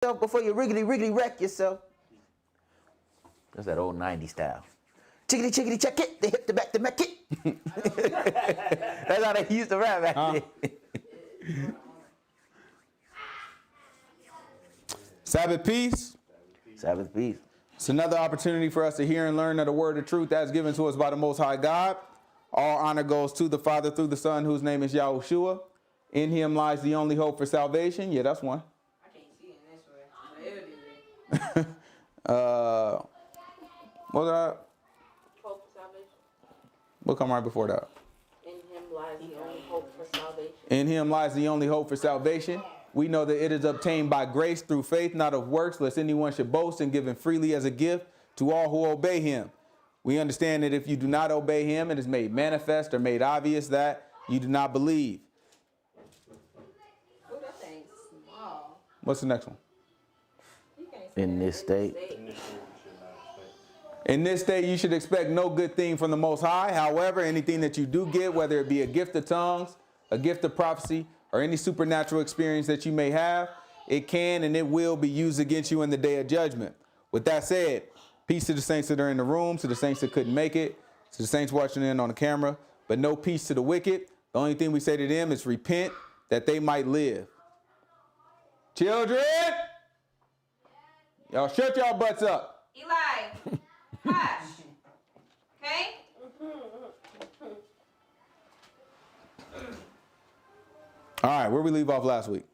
Before you wriggly wreck yourself. That's that old 90s style. Chickity check it, the hip to back to make it. That's how they used to rap back then. Sabbath peace. Sabbath peace. It's another opportunity for us to hear and learn of the word of truth that's given to us by the Most High God. All honor goes to the Father through the Son, whose name is Yahushua. In him lies the only hope for salvation. Yeah, that's one. What that? Hope for salvation. We'll come right before that. In him lies the only hope for salvation. In him lies the only hope for salvation. We know that it is obtained by grace through faith, not of works, lest anyone should boast, and given freely as a gift to all who obey him. We understand that if you do not obey him, it is made manifest or made obvious that you do not believe. Oh, that thing's small. What's the next one? In this state. In this state, you should expect no good thing from the Most High. However, anything that you do get, whether it be a gift of tongues, a gift of prophecy, or any supernatural experience that you may have, it can and it will be used against you in the day of judgment. With that said, peace to the saints that are in the room, to the saints that couldn't make it, to the saints watching in on the camera, but no peace to the wicked. The only thing we say to them is repent that they might live. Children, y'all shut y'all butts up. Eli, hush. Okay? All right, where we leave off last week?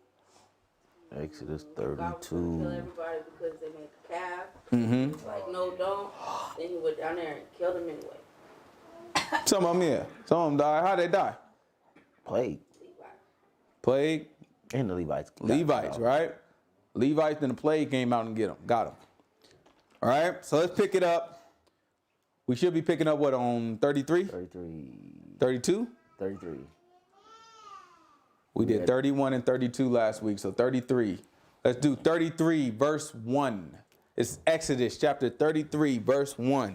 Exodus God was 32. gonna kill everybody because they made a calf. Mm-hmm. It's like, no, don't. Then he went down there and killed him anyway. Some of them, yeah. Some of them died. How'd they die? Plague. Plague. And the Levites. Levites, right? Levites, then the plague came out and got them. All right, so let's pick it up. We should be picking up what, on 33? 33. 32? 33. We did 31 and 32 last week, so 33. Let's do 33, verse 1. It's Exodus chapter 33, verse 1.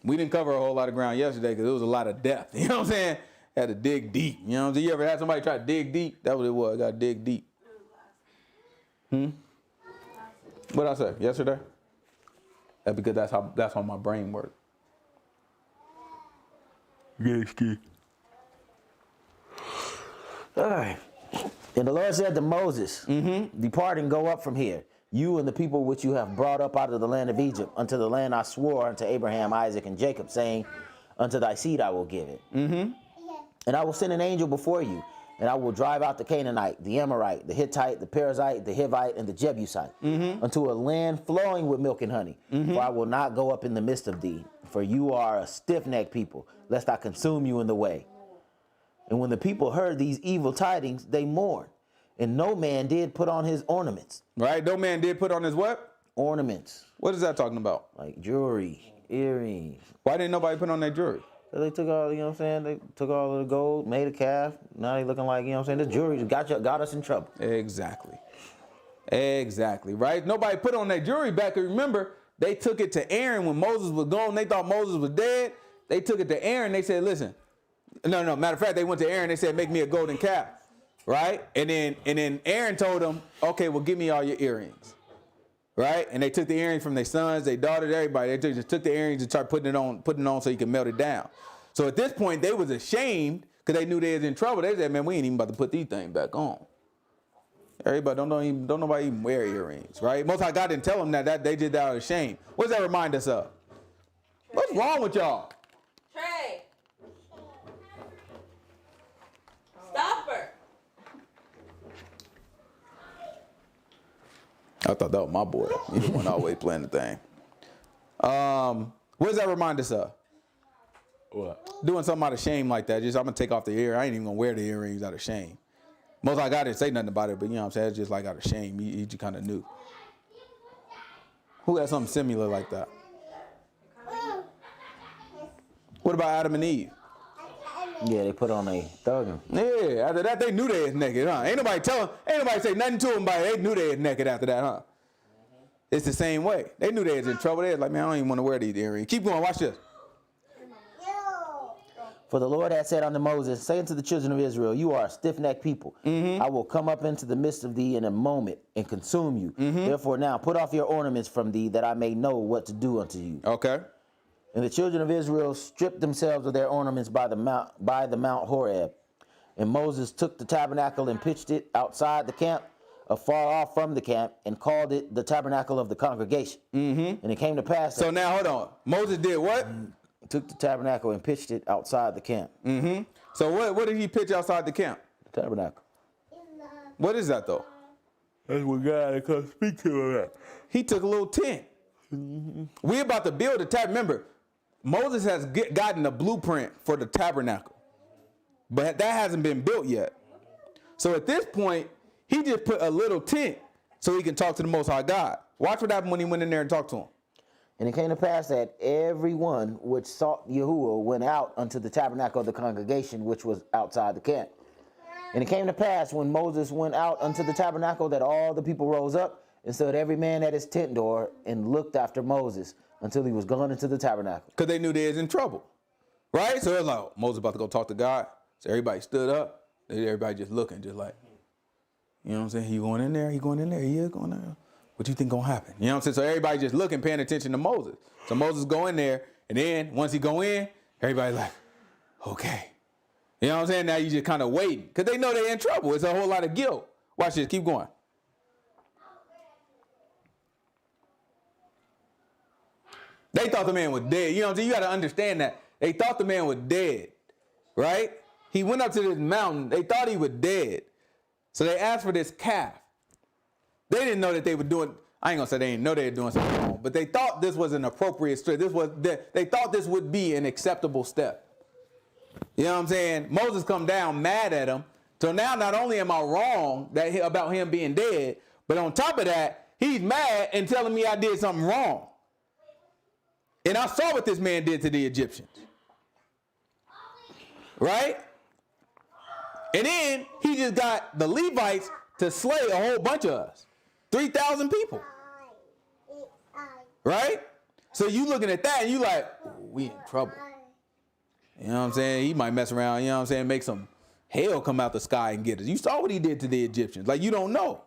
We didn't cover a whole lot of ground yesterday because it was a lot of depth. You know what I'm saying? Had to dig deep. You know what I'm saying? You ever had somebody try to dig deep? That's what it was. Got to dig deep. What I say? Yesterday? That's because that's how my brain works. All right. And the Lord said to Moses, depart and go up from here, you and the people which you have brought up out of the land of Egypt, unto the land I swore unto Abraham, Isaac, and Jacob, saying, unto thy seed I will give it. And I will send an angel before you, and I will drive out the Canaanite, the Amorite, the Hittite, the Perizzite, the Hivite, and the Jebusite, unto a land flowing with milk and honey. For I will not go up in the midst of thee, for you are a stiff-necked people, lest I consume you in the way. And when the people heard these evil tidings, they mourned. And no man did put on his ornaments. Right? No man did put on his what? Ornaments. What is that talking about? Like jewelry, earrings. Why didn't nobody put on their jewelry? So they took all, you know what I'm saying? They took all of the gold, made a calf. Now they looking like, you know what I'm saying? The jewelry got us in trouble. Exactly. Exactly, right? Nobody put on their jewelry back. Remember, they took it to Aaron when Moses was gone. They thought Moses was dead. They took it to Aaron. They said, listen. No. Matter of fact, they went to Aaron. They said, make me a golden calf. Right? And then Aaron told them, okay, well, give me all your earrings. Right? And they took the earrings from their sons, their daughters, everybody. They just took the earrings and started putting it on so you could melt it down. So at this point, they was ashamed because they knew they was in trouble. They said, man, we ain't even about to put these things back on. Everybody, don't nobody even wear earrings, right? Most High God didn't tell them that they did that out of shame. What does that remind us of? What's wrong with y'all? Trey. Stop her. I thought that was my boy. He's the one always playing the thing. What does that remind us of? What? Doing something out of shame like that. Just, I'm going to take off the ear. I ain't even going to wear the earrings out of shame. Most High God didn't say nothing about it, but you know what I'm saying? It's just like out of shame. He just kind of knew. Who had something similar like that? What about Adam and Eve? Yeah, they put on a thuggin'. Yeah, after that, they knew they was naked, huh? Ain't nobody say nothing to them about it. They knew they was naked after that, huh? It's the same way. They knew they was in trouble. They was like, man, I don't even want to wear these earrings. Keep going, watch this. For the Lord had said unto Moses, say unto the children of Israel, you are a stiff-necked people. I will come up into the midst of thee in a moment and consume you. Therefore now put off your ornaments from thee, that I may know what to do unto you. Okay. And the children of Israel stripped themselves of their ornaments by the Mount Horeb. And Moses took the tabernacle and pitched it outside the camp, afar off from the camp, and called it the tabernacle of the congregation. And it came to pass. So now hold on. Moses did what? Took the tabernacle and pitched it outside the camp. So what did he pitch outside the camp? The tabernacle. What is that though? That's what God had come speak to him at. He took a little tent. We're about to build a tabernacle. Remember, Moses has gotten a blueprint for the tabernacle, but that hasn't been built yet. So at this point, he just put a little tent so he can talk to the Most High God. Watch what happened when he went in there and talked to him. And it came to pass that everyone which sought Yahuwah went out unto the tabernacle of the congregation, which was outside the camp. And it came to pass when Moses went out unto the tabernacle that all the people rose up and stood every man at his tent door and looked after Moses until he was gone into the tabernacle. Because they knew they was in trouble, right? So it's like, oh, Moses about to go talk to God. So everybody stood up. Everybody just looking, just like, you know what I'm saying? He going in there, he going in there, he is going there. What you think gonna happen? You know what I'm saying? So everybody just looking, paying attention to Moses. So Moses go in there, and then once he go in, everybody like, okay. You know what I'm saying? Now you just kind of waiting, because they know they're in trouble. It's a whole lot of guilt. Watch this, keep going. They thought the man was dead. You know what I'm saying? You got to understand that. They thought the man was dead, right? He went up to this mountain. They thought he was dead. So they asked for this calf. They didn't know that they were doing, I ain't gonna say they didn't know they were doing something wrong, but they thought this was an appropriate step. They thought this would be an acceptable step. You know what I'm saying? Moses come down mad at him. So now not only am I wrong about him being dead, but on top of that, he's mad and telling me I did something wrong. And I saw what this man did to the Egyptians. Right? And then he just got the Levites to slay a whole bunch of us. 3,000 people. Right? So you looking at that and you like, we in trouble. You know what I'm saying? He might mess around, you know what I'm saying, make some hell come out the sky and get us. You saw what he did to the Egyptians. Like, you don't know.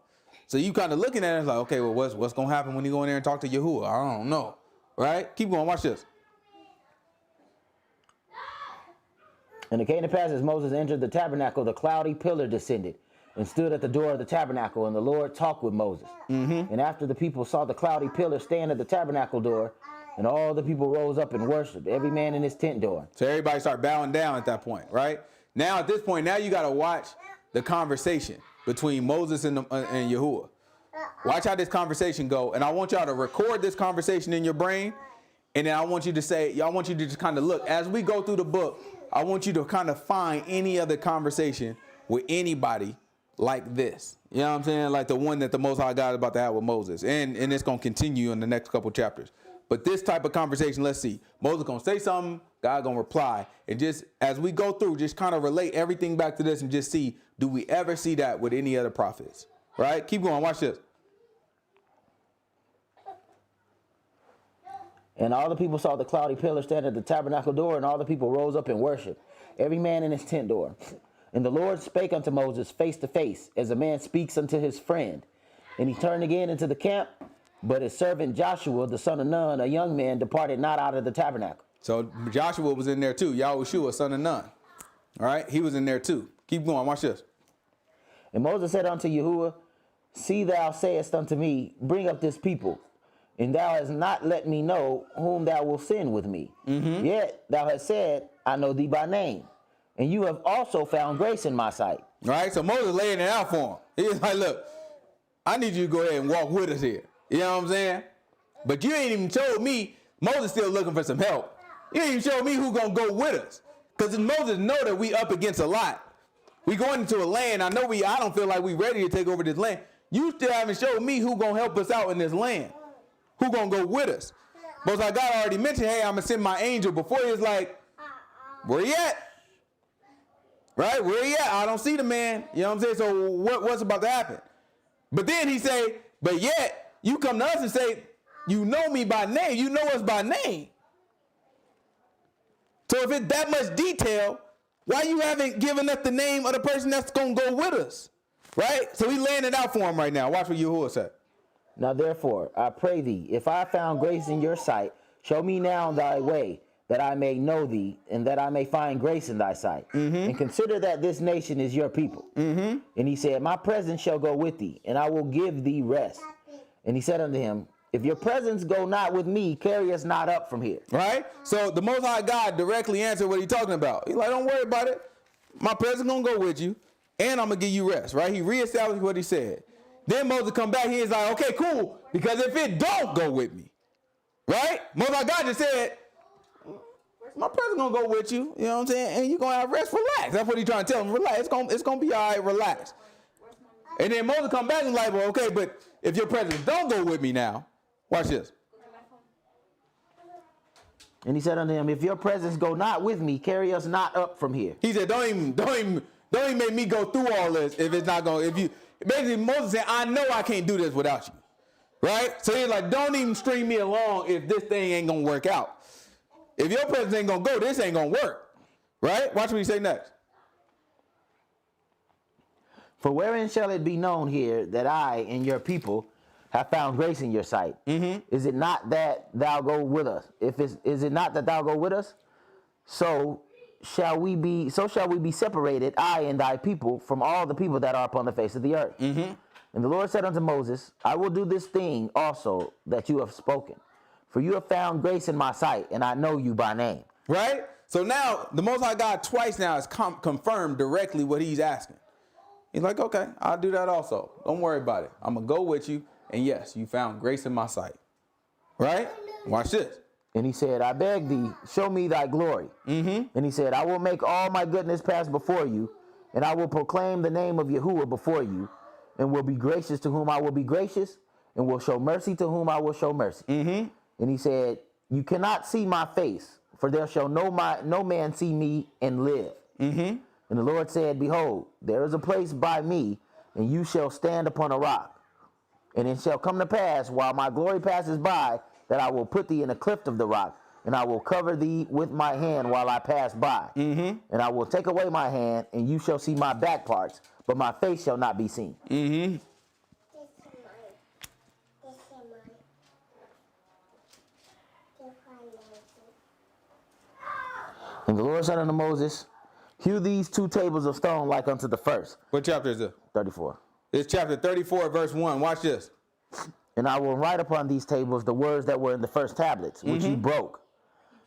So you kind of looking at it like, okay, well, what's going to happen when you go in there and talk to Yahuwah? I don't know. Right? Keep going. Watch this. And it came to pass as Moses entered the tabernacle, the cloudy pillar descended and stood at the door of the tabernacle, and the Lord talked with Moses. And after the people saw the cloudy pillar stand at the tabernacle door, and all the people rose up and worshiped, every man in his tent door. So everybody start bowing down at that point, right? Now at this point, now you got to watch the conversation between Moses and Yahuwah. Watch how this conversation go, and I want y'all to record this conversation in your brain, and then I want you to say, I want you to just kind of look. As we go through the book, I want you to kind of find any other conversation with anybody like this. You know what I'm saying? Like the one that the Most High God is about to have with Moses. And it's going to continue in the next couple chapters. But this type of conversation, let's see. Moses going to say something, God going to reply. And just as we go through, just kind of relate everything back to this and just see, do we ever see that with any other prophets? Right? Keep going. Watch this. And all the people saw the cloudy pillar stand at the tabernacle door, and all the people rose up and worshiped, every man in his tent door. And the Lord spake unto Moses face to face, as a man speaks unto his friend. And he turned again into the camp, but his servant Joshua, the son of Nun, a young man, departed not out of the tabernacle. So Joshua was in there too. Yahushua, son of Nun. All right? He was in there too. Keep going. Watch this. And Moses said unto Yahuwah, see, thou sayest unto me, bring up this people. And thou hast not let me know whom thou wilt send with me. Yet thou hast said, I know thee by name. And you have also found grace in my sight. All right, so Moses laying it out for him. He was like, look, I need you to go ahead and walk with us here. You know what I'm saying? But you ain't even told me, Moses still looking for some help. You ain't even showed me who gonna go with us. Because Moses know that we up against a lot. We going into a land, I don't feel like we ready to take over this land. You still haven't showed me who gonna help us out in this land. Who gonna go with us? Most like God already mentioned, hey, I'm gonna send my angel. Before he was like, where he at? Right? Where he at? I don't see the man. You know what I'm saying? So what's about to happen? But then he say, but yet you come to us and say, you know me by name. You know us by name. So if it's that much detail, why you haven't given us the name of the person that's going to go with us? Right? So we laying it out for him right now. Watch what Yahuwah said. Now therefore, I pray thee, if I found grace in your sight, show me now thy way, that I may know thee, and that I may find grace in thy sight. And consider that this nation is your people. And he said, my presence shall go with thee, and I will give thee rest. And he said unto him, if your presence go not with me, carry us not up from here. Right? So the Most High God directly answered what he's talking about. He's like, don't worry about it. My presence going to go with you, and I'm going to give you rest. Right? He reestablished what he said. Then Moses come back here and he's like, okay, cool, because if it don't go with me, right? Most High God just said, my presence going to go with you, you know what I'm saying? And you're going to have rest, relax. That's what he's trying to tell him. Relax. It's going to be all right, relax. And then Moses come back and like, well, okay, but if your presence don't go with me now, watch this. And he said unto him, if your presence go not with me, carry us not up from here. He said, don't even make me go through all this if it's not going, if you, basically Moses said, I know I can't do this without you. Right? So he's like, don't even string me along if this thing ain't going to work out. If your presence ain't going to go, this ain't going to work. Right? Watch what he say next. For wherein shall it be known here that I and your people have found grace in your sight? Is it not that thou go with us? Is it not that thou go with us? So shall we be separated, I and thy people, from all the people that are upon the face of the earth. And the Lord said unto Moses, I will do this thing also that you have spoken. For you have found grace in my sight, and I know you by name. Right? So now the Most High God twice now has confirmed directly what he's asking. He's like, okay, I'll do that also. Don't worry about it. I'm going to go with you. And yes, you found grace in my sight. Right? Watch this. And he said, I beg thee, show me thy glory. And he said, I will make all my goodness pass before you, and I will proclaim the name of Yahuwah before you, and will be gracious to whom I will be gracious, and will show mercy to whom I will show mercy. And he said, you cannot see my face, for there shall no man see me and live. And the Lord said, behold, there is a place by me, and you shall stand upon a rock. And it shall come to pass, while my glory passes by, that I will put thee in a cleft of the rock, and I will cover thee with my hand while I pass by. And I will take away my hand, and you shall see my back parts, but my face shall not be seen. And the Lord said unto Moses, hew these 2 tables of stone like unto the first. What chapter is it? 34. It's chapter 34, verse 1. Watch this. And I will write upon these tables the words that were in the first tablets, which ye broke.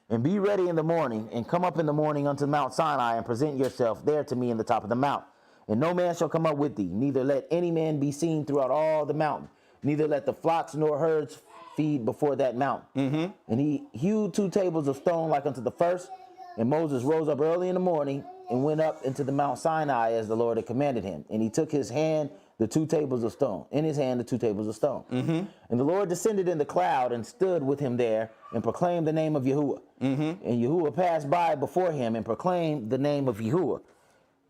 And be ready in the morning, and come up in the morning unto Mount Sinai, and present yourself there to me in the top of the mount. And no man shall come up with thee, neither let any man be seen throughout all the mountain, neither let the flocks nor herds feed before that mount. And he hewed 2 tables of stone like unto the first. And Moses rose up early in the morning and went up into the Mount Sinai as the Lord had commanded him. And he took his hand the 2 tables of stone, in his hand the 2 tables of stone. And the Lord descended in the cloud and stood with him there and proclaimed the name of Yahuwah. And Yahuwah passed by before him and proclaimed the name of Yahuwah.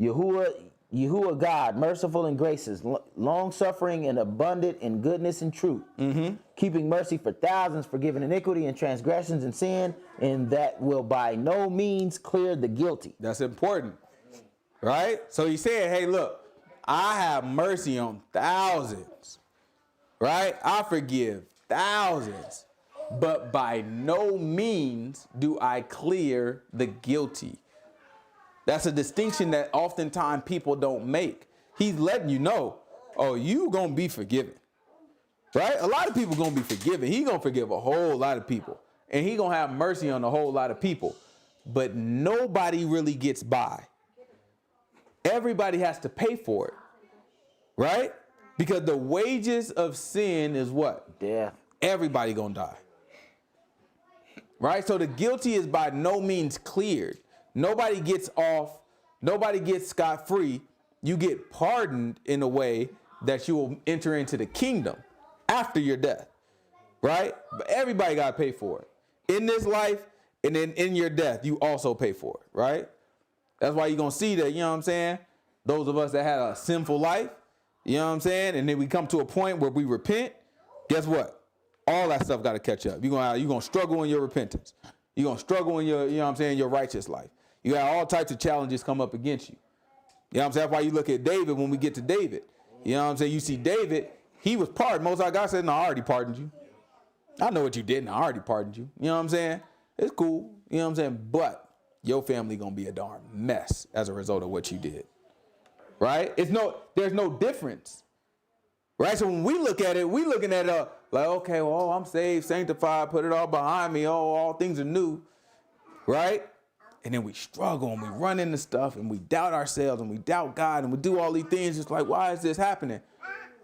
Yahuwah God, merciful and gracious, long-suffering and abundant in goodness and truth, keeping mercy for thousands, forgiving iniquity and transgressions and sin, and that will by no means clear the guilty. That's important, right? So he said, hey, look, I have mercy on thousands, right? I forgive thousands, but by no means do I clear the guilty. That's a distinction that oftentimes people don't make. He's letting you know, oh, you gonna be forgiven, right? A lot of people gonna be forgiven. He gonna forgive a whole lot of people, and he gonna have mercy on a whole lot of people, but nobody really gets by. Everybody has to pay for it, right? Because the wages of sin is what? Death. Everybody gonna die, right? So the guilty is by no means cleared. Nobody gets off. Nobody gets scot-free. You get pardoned in a way that you will enter into the kingdom after your death, right? But everybody got to pay for it. In this life, and then in your death, you also pay for it, right? That's why you're going to see that, you know what I'm saying? Those of us that had a sinful life, you know what I'm saying? And then we come to a point where we repent. Guess what? All that stuff got to catch up. You're going to struggle in your repentance. You're going to struggle in your, you know what I'm saying, your righteous life. You got all types of challenges come up against you. You know what I'm saying? That's why you look at David when we get to David. You know what I'm saying? You see David, he was pardoned. Most High God said, no, I already pardoned you. I know what you did, and I already pardoned you. You know what I'm saying? It's cool. You know what I'm saying? But your family going to be a darn mess as a result of what you did. Right? There's no difference. Right? So when we look at it, we looking at it like, okay, well, I'm saved, sanctified, put it all behind me. Oh, all things are new. Right? And then we struggle and we run into stuff and we doubt ourselves and we doubt God and we do all these things. It's like, why is this happening?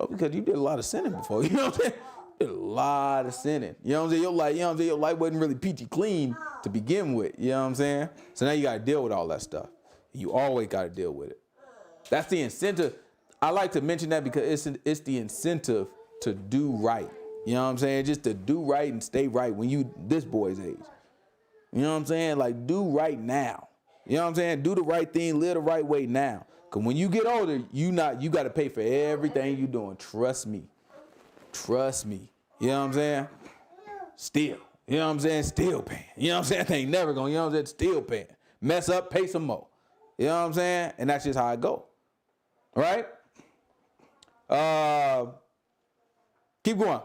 Oh, because you did a lot of sinning before. You know what I'm saying? You did a lot of sinning. You know what I'm saying? Your life wasn't really peachy clean to begin with. You know what I'm saying? So now you got to deal with all that stuff. You always got to deal with it. That's the incentive. I like to mention that because it's the incentive to do right. You know what I'm saying? Just to do right and stay right when you this boy's age. You know what I'm saying? Like, do right now. You know what I'm saying? Do the right thing, live the right way now. Because when you get older, you got to pay for everything you're doing. Trust me. Trust me. You know what I'm saying? Still. You know what I'm saying? Still paying. You know what I'm saying? That ain't never going. You know what I'm saying? Still paying. Mess up, pay some more. You know what I'm saying? And that's just how I go. All right? Keep going.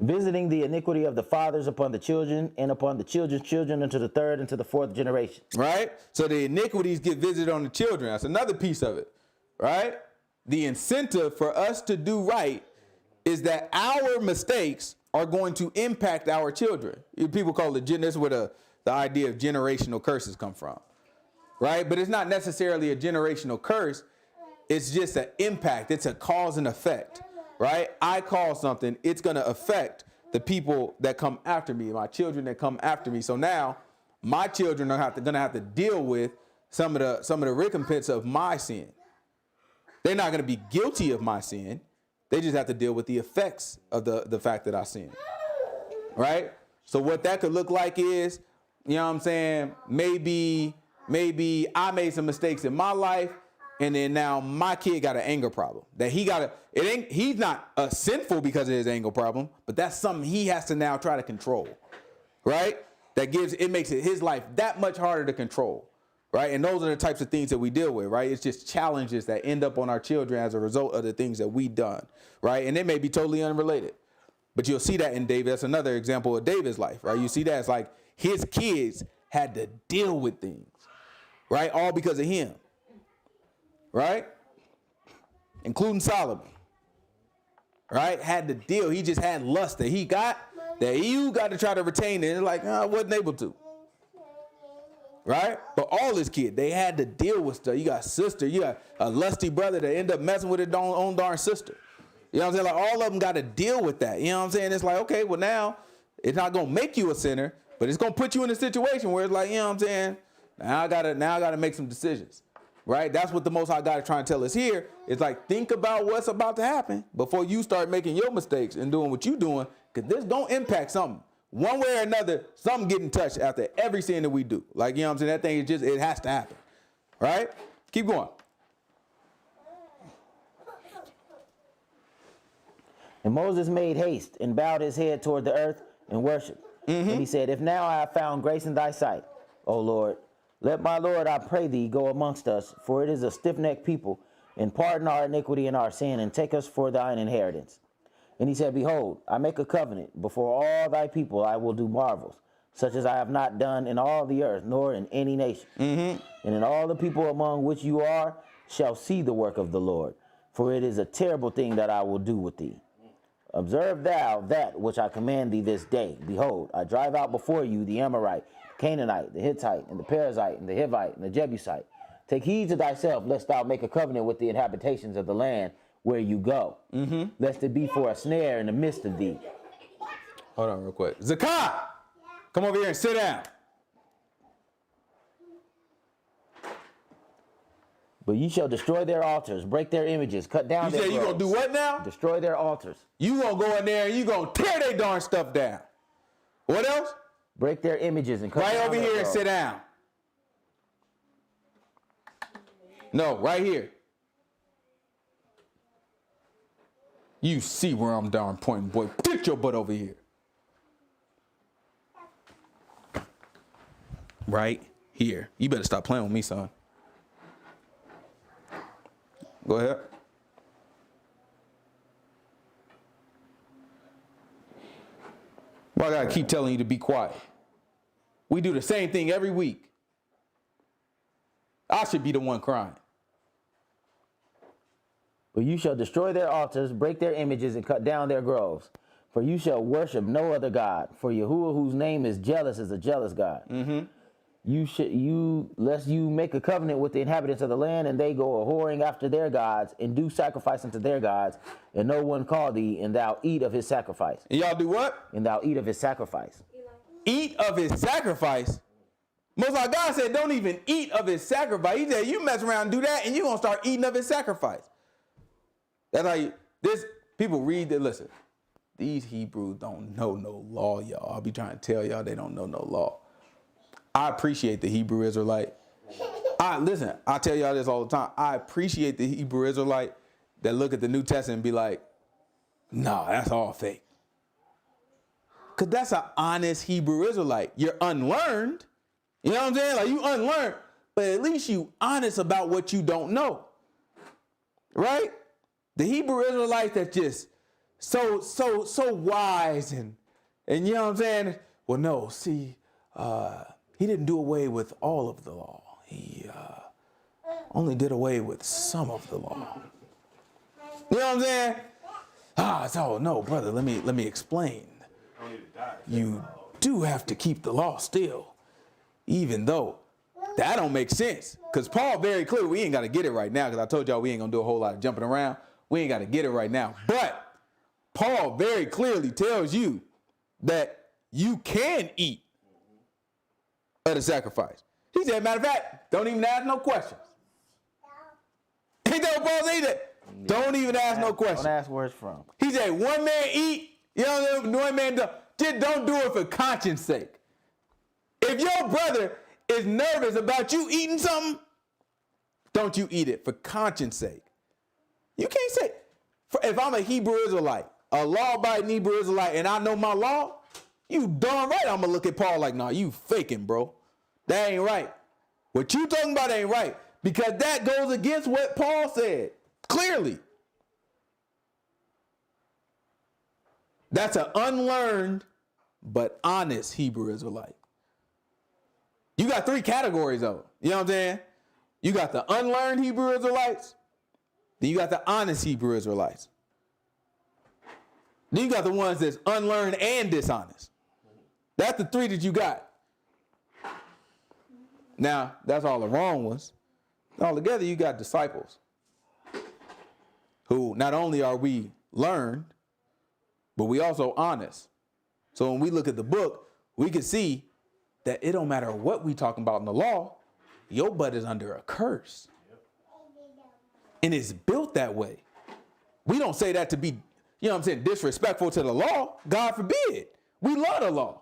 Visiting the iniquity of the fathers upon the children and upon the children's children unto the third and to the fourth generation. Right? So the iniquities get visited on the children. That's another piece of it. Right? The incentive for us to do right is that our mistakes are going to impact our children. People call it, that's where the idea of generational curses come from. Right? But it's not necessarily a generational curse. It's just an impact. It's a cause and effect. Right? I call something, it's going to affect the people that come after me, my children that come after me. So now my children are going to have to deal with some of the recompense of my sin. They're not going to be guilty of my sin. They just have to deal with the effects of the fact that I sinned. Right? So what that could look like is, you know what I'm saying, maybe I made some mistakes in my life. And then now my kid got an anger problem that he's not sinful because of his anger problem, but that's something he has to now try to control, right? It makes his life that much harder to control, right? And those are the types of things that we deal with, right? It's just challenges that end up on our children as a result of the things that we done, right? And they may be totally unrelated, but you'll see that in David. That's another example of David's life, right? You see that it's like his kids had to deal with things, right? All because of him. Right? Including Solomon. Right? Had to deal. He just had lust that he got, that you got to try to retain it. And like, I wasn't able to. Right? But all his kids, they had to deal with stuff. You got sister, you got a lusty brother that end up messing with his own darn sister. You know what I'm saying? Like all of them got to deal with that. You know what I'm saying? It's like, okay, well now, it's not going to make you a sinner, but it's going to put you in a situation where it's like, you know what I'm saying? Now I gotta make some decisions. Right? That's what the Most High God is trying to tell us here. It's like, think about what's about to happen before you start making your mistakes and doing what you're doing, because this don't impact something. One way or another, something getting touched after every sin that we do. Like, you know what I'm saying? That thing is just, it has to happen. Right? Keep going. And Moses made haste and bowed his head toward the earth and worshiped. Mm-hmm. And he said, if now I have found grace in thy sight, O Lord, let my Lord, I pray thee, go amongst us, for it is a stiff-necked people, and pardon our iniquity and our sin, and take us for thine inheritance. And he said, behold, I make a covenant. Before all thy people I will do marvels, such as I have not done in all the earth, nor in any nation. Mm-hmm. And in all the people among which you are shall see the work of the Lord, for it is a terrible thing that I will do with thee. Observe thou that which I command thee this day. Behold, I drive out before you the Amorite, Canaanite, the Hittite, and the Perizzite, and the Hivite, and the Jebusite. Take heed to thyself, lest thou make a covenant with the inhabitations of the land where you go, lest it be for a snare in the midst of thee. Hold on real quick. Zakat, come over here and sit down. But ye shall destroy their altars, break their images, cut down their groves. You say you gonna do what now? Destroy their altars. You gonna go in there and you gonna tear their darn stuff down. What else? Break their images and cut down right over their here and groves. sit down. No, right here. You see where I'm darn pointing, boy. Get your butt over here. Right here. You better stop playing with me, son. Go ahead. Well, I gotta keep telling you to be quiet. We do the same thing every week. I should be the one crying. But you shall destroy their altars, break their images, and cut down their groves. For you shall worship no other God. For Yahuwah, whose name is jealous, is a jealous God. Mm-hmm. Lest you make a covenant with the inhabitants of the land, and they go a whoring after their gods, and do sacrifice unto their gods, and no one call thee, and thou eat of his sacrifice. And y'all do what? And thou eat of his sacrifice. Eat of his sacrifice? Most High God said, don't even eat of his sacrifice. He said, you mess around and do that, and you're going to start eating of his sacrifice. That's how people read that. Listen, these Hebrews don't know no law, y'all. I'll be trying to tell y'all they don't know no law. I appreciate the Hebrew Israelite. I tell y'all this all the time. I appreciate the Hebrew Israelite that look at the New Testament and be like, nah, that's all fake. Because that's an honest Hebrew Israelite. You're unlearned. You know what I'm saying? Like, you unlearned, but at least you honest about what you don't know. Right? The Hebrew Israelites that just so wise and you know what I'm saying? Well, no, see, he didn't do away with all of the law. He only did away with some of the law. You know what I'm saying? So no, brother, let me explain. You do have to keep the law still, even though that don't make sense. Because Paul very clear, we ain't got to get it right now, because I told y'all we ain't going to do a whole lot of jumping around. We ain't got to get it right now. But Paul very clearly tells you that you can eat of the sacrifice. He said, matter of fact, don't even ask no questions. Ain't that what Paul said? Yeah. Don't even ask no questions. Don't ask where it's from. He said, one man eat, you know, one man don't. Just don't do it for conscience sake. If your brother is nervous about you eating something, don't you eat it for conscience sake. You can't say, if I'm a Hebrew Israelite, a law-abiding Hebrew Israelite, and I know my law, you darn right I'm going to look at Paul like, nah, you faking, bro. That ain't right. What you talking about ain't right, because that goes against what Paul said, clearly. That's an unlearned but honest Hebrew Israelite. You got three categories of them. You know what I'm saying? You got the unlearned Hebrew Israelites. Then you got the honest Hebrew Israelites. Then you got the ones that's unlearned and dishonest. That's the three that you got. Now, that's all the wrong ones. Altogether, you got disciples who not only are we learned, but we also honest. So when we look at the book, we can see that it don't matter what we talking about in the law, your butt is under a curse. And it's built that way. We don't say that to be, you know what I'm saying, disrespectful to the law. God forbid. We love the law.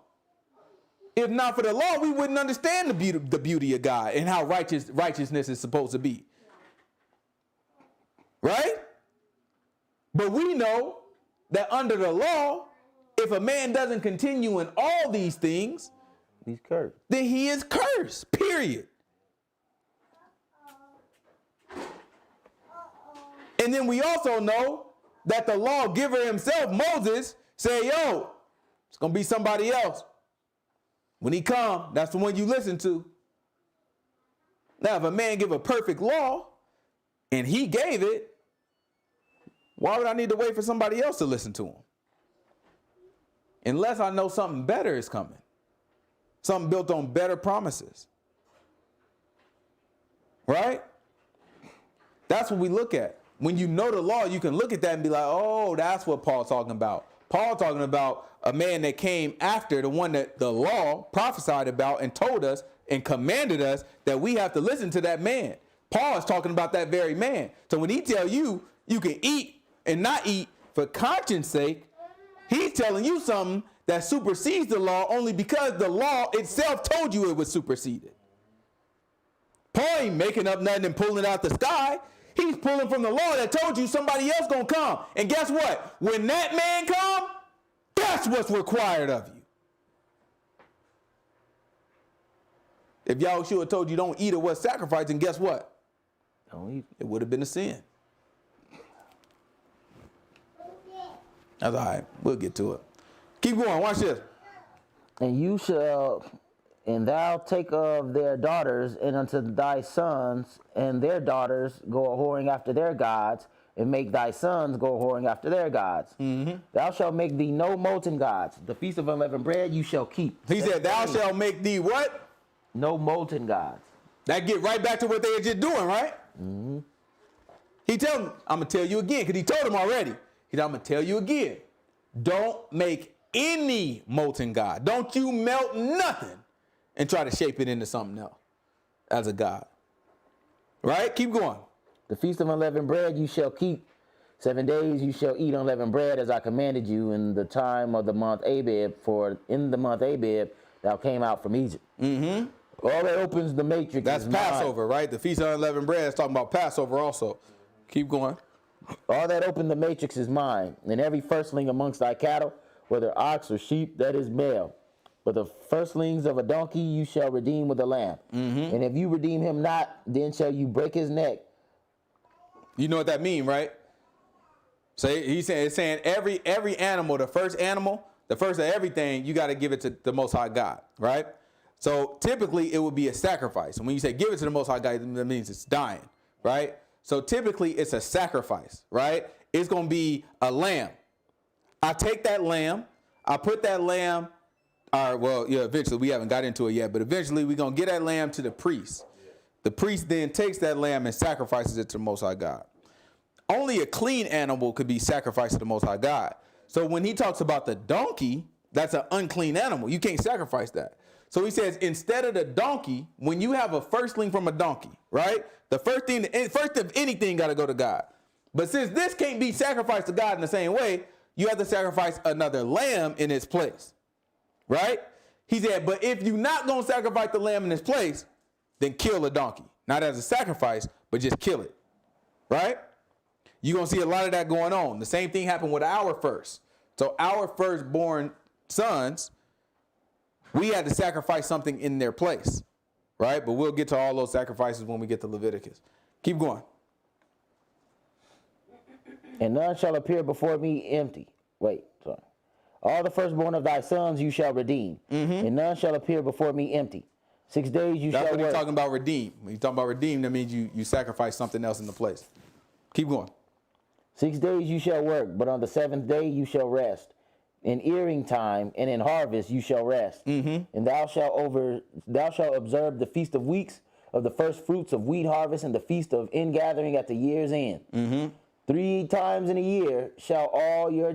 If not for the law, we wouldn't understand the beauty of God and how righteousness is supposed to be. Right? But we know that under the law, if a man doesn't continue in all these things, he's cursed. Then he is cursed, period. And then we also know that the lawgiver himself, Moses, said, yo, it's going to be somebody else. When he come, that's the one you listen to. Now, if a man give a perfect law and he gave it, why would I need to wait for somebody else to listen to him? Unless I know something better is coming. Something built on better promises. Right? That's what we look at. When you know the law, you can look at that and be like, oh, that's what Paul's talking about. Paul talking about a man that came after the one that the law prophesied about and told us and commanded us that we have to listen to that man. Paul is talking about that very man. So when he tell you, you can eat and not eat for conscience sake, he's telling you something that supersedes the law only because the law itself told you it was superseded. Paul ain't making up nothing and pulling it out the sky. He's pulling from the law that told you somebody else gonna come. And guess what? When that man come, that's what's required of you. If Yahushua had told you don't eat of what's sacrificed, then guess what? Don't eat. It would have been a sin. That's all right. We'll get to it. Keep going. Watch this. And you shall, and thou take of their daughters, and unto thy sons and their daughters go a whoring after their gods, and make thy sons go a whoring after their gods. Mm-hmm. Thou shalt make thee no molten gods. The feast of unleavened bread you shall keep. He said, thou shalt make thee what? No molten gods. That get right back to what they were just doing, right? Mm-hmm. He told them, I'm going to tell you again, because he told them already. He said, I'm going to tell you again. Don't make any molten god. Don't you melt nothing and try to shape it into something else as a god. Right? Keep going. The feast of unleavened bread you shall keep. 7 days you shall eat unleavened bread as I commanded you in the time of the month Abib, for in the month Abib thou came out from Egypt. Mm-hmm. All that opens the matrix. That's Passover, right? The feast of unleavened bread is talking about Passover also. Keep going. All that opened the matrix is mine, and every firstling amongst thy cattle, whether ox or sheep, that is male. But the firstlings of a donkey you shall redeem with a lamb. Mm-hmm. And if you redeem him not, then shall you break his neck. You know what that means, right? So it's saying every animal, the first of everything, you got to give it to the Most High God, right? So typically it would be a sacrifice. And when you say give it to the Most High God, that means it's dying, right? So typically it's a sacrifice, right? It's going to be a lamb. I take that lamb, I put that lamb, eventually, we haven't got into it yet, but eventually we're going to get that lamb to the priest. The priest then takes that lamb and sacrifices it to the Most High God. Only a clean animal could be sacrificed to the Most High God. So when he talks about the donkey, that's an unclean animal. You can't sacrifice that. So he says, instead of the donkey, when you have a firstling from a donkey, right? The first of anything got to go to God. But since this can't be sacrificed to God in the same way, you have to sacrifice another lamb in its place, right? He said, but if you're not going to sacrifice the lamb in its place, then kill a donkey. Not as a sacrifice, but just kill it, right? You're going to see a lot of that going on. The same thing happened with our first. So our firstborn sons, we had to sacrifice something in their place, right? But we'll get to all those sacrifices when we get to Leviticus. Keep going. And none shall appear before me empty. All the firstborn of thy sons you shall redeem. Mm-hmm. And none shall appear before me empty. 6 days you shall work. That's what he's talking about redeem. When he's talking about redeem, that means you sacrifice something else in the place. Keep going. 6 days you shall work, but on the seventh day you shall rest. In earing time and in harvest you shall rest. Mm-hmm. And thou shalt observe the feast of weeks, of the first fruits of wheat harvest, and the feast of ingathering at the year's end. Mm-hmm. 3 times in a year shall all your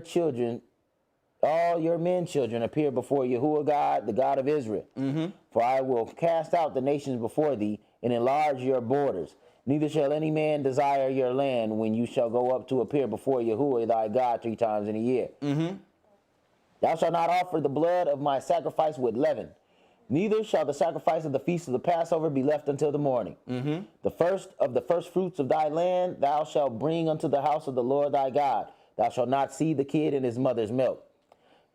men children appear before Yahuwah God, the God of Israel. Mm-hmm. For I will cast out the nations before thee and enlarge your borders. Neither shall any man desire your land when you shall go up to appear before Yahuwah thy God 3 times in a year. Mm-hmm. Thou shalt not offer the blood of my sacrifice with leaven. Neither shall the sacrifice of the feast of the Passover be left until the morning. Mm-hmm. The first of the first fruits of thy land thou shalt bring unto the house of the Lord thy God. Thou shalt not see the kid in his mother's milk.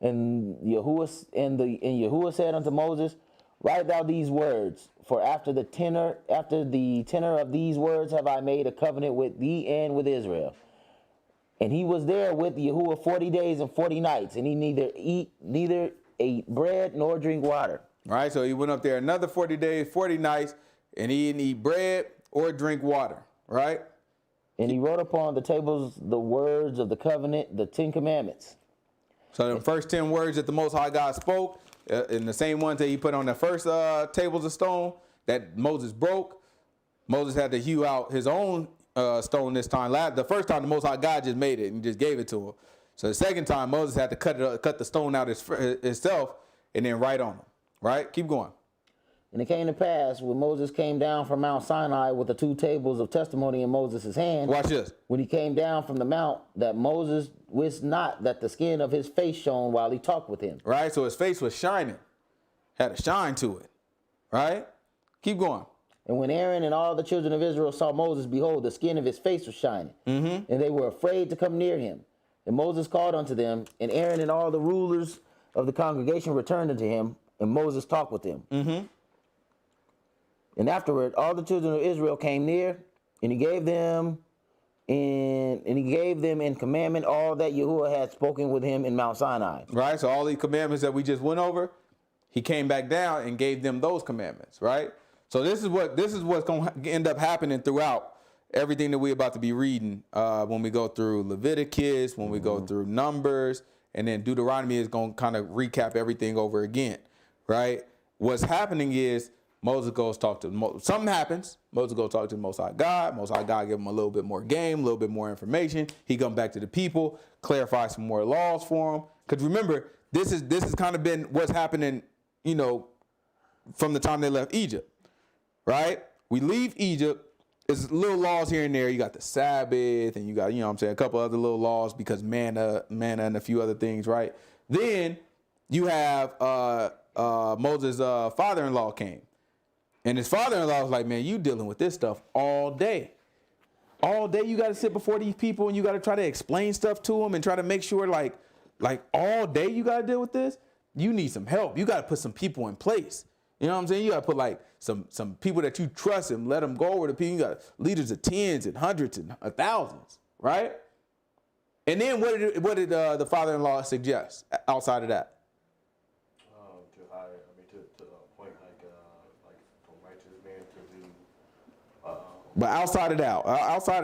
And Yahuwah said unto Moses, write thou these words, for after the tenor of these words have I made a covenant with thee and with Israel. And he was there with Yahuwah 40 days and 40 nights, and he neither ate bread nor drink water. All right, so he went up there another 40 days, 40 nights, and he didn't eat bread or drink water, right? And he wrote upon the tables the words of the covenant, the 10 commandments. So the first 10 words that the Most High God spoke, and the same ones that he put on the first tables of stone that Moses broke, Moses had to hew out his own stone this time. The first time the Most High God just made it and just gave it to him. So the second time Moses had to cut the stone out himself and then write on them. Right? Keep going. And it came to pass when Moses came down from Mount Sinai with the 2 tables of testimony in Moses' hand. Watch this. When he came down from the mount, that Moses wist not that the skin of his face shone while he talked with him. Right? So his face was shining. Had a shine to it. Right? Keep going. And when Aaron and all the children of Israel saw Moses, behold, the skin of his face was shining. And they were afraid to come near him. And Moses called unto them, and Aaron and all the rulers of the congregation returned unto him, and Moses talked with them. And afterward, all the children of Israel came near, and he gave them in commandment all that Yahuwah had spoken with him in Mount Sinai. Right. So all these commandments that we just went over, he came back down and gave them those commandments. Right. So this is what's going to end up happening throughout everything that we're about to be reading when we go through Leviticus, when we go through Numbers, and then Deuteronomy is going to kind of recap everything over again. Right. What's happening is Moses goes talk to something happens. Moses goes talk to the Most High God. Most High God give him a little bit more game, a little bit more information. He comes back to the people, clarify some more laws for them. Because remember, this has kind of been what's happening, you know, from the time they left Egypt, right? We leave Egypt. There's little laws here and there. You got the Sabbath, and you got, you know what I'm saying, a couple other little laws because manna, and a few other things, right? Then you have Moses' father-in-law came. And his father-in-law was like, man, you dealing with this stuff all day. All day you got to sit before these people and you got to try to explain stuff to them and try to make sure like all day you got to deal with this. You need some help. You got to put some people in place. You know what I'm saying? You got to put like some people that you trust and let them go over the people. You got leaders of tens and hundreds and thousands, right? And then what did the father-in-law suggest outside of that? But outside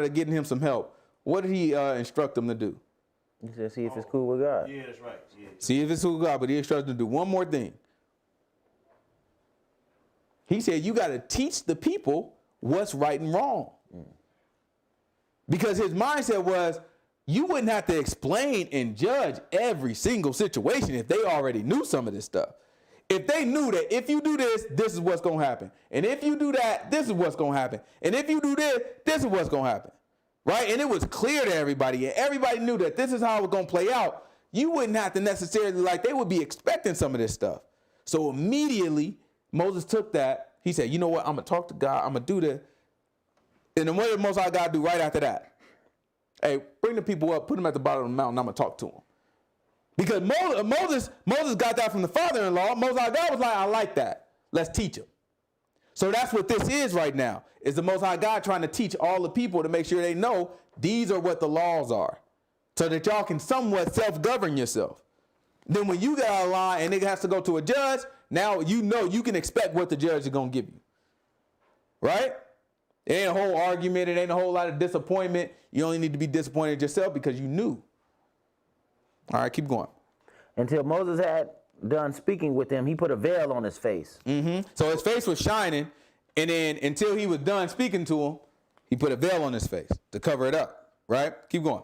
of getting him some help, what did he instruct them to do? He said, see if it's cool with God. Yeah, that's right. Yeah. See if it's cool with God, but he instructed them to do one more thing. He said, you got to teach the people what's right and wrong. Because his mindset was, you wouldn't have to explain and judge every single situation if they already knew some of this stuff. If they knew that if you do this, this is what's going to happen. And if you do that, this is what's going to happen. And if you do this is what's going to happen. Right? And it was clear to everybody. And everybody knew that this is how it was going to play out. You wouldn't have to necessarily, they would be expecting some of this stuff. So immediately, Moses took that. He said, you know what? I'm going to talk to God. I'm going to do this. And then what did Most High God do right after that? Hey, bring the people up, put them at the bottom of the mountain. I'm going to talk to them. Because Moses got that from the father-in-law. Most High God was like, I like that. Let's teach him. So that's what this is right now, is the Most High God trying to teach all the people to make sure they know these are what the laws are, so that y'all can somewhat self-govern yourself. Then when you get out of line and it has to go to a judge, now you know you can expect what the judge is going to give you. Right? It ain't a whole argument. It ain't a whole lot of disappointment. You only need to be disappointed yourself because you knew. All right, keep going. Until Moses had done speaking with him, he put a veil on his face. So his face was shining, and then until he was done speaking to him, he put a veil on his face to cover it up. Right? Keep going.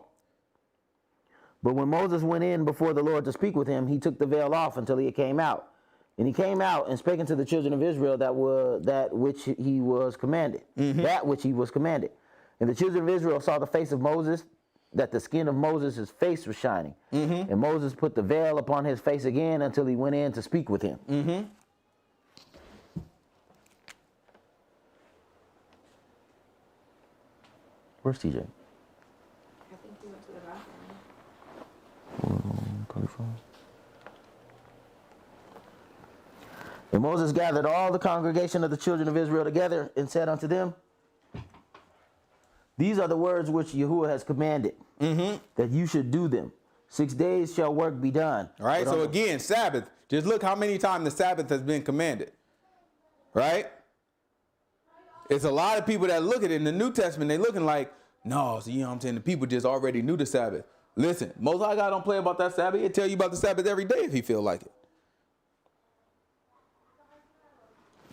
But when Moses went in before the Lord to speak with him, he took the veil off until he came out. And he came out and spake unto the children of Israel that which he was commanded. That which he was commanded. And the children of Israel saw the face of Moses, that the skin of Moses' face was shining. And Moses put the veil upon his face again until he went in to speak with him. Where's TJ? I think he went to the bathroom. And Moses gathered all the congregation of the children of Israel together and said unto them, these are the words which Yahuwah has commanded, that you should do them. 6 days shall work be done. All right, so again, Sabbath. Just look how many times the Sabbath has been commanded. Right? It's a lot of people that look at it in the New Testament, they looking like, no, so you know what I'm saying, the people just already knew the Sabbath. Listen, Most High God don't play about that Sabbath. He'll tell you about the Sabbath every day if he feel like it.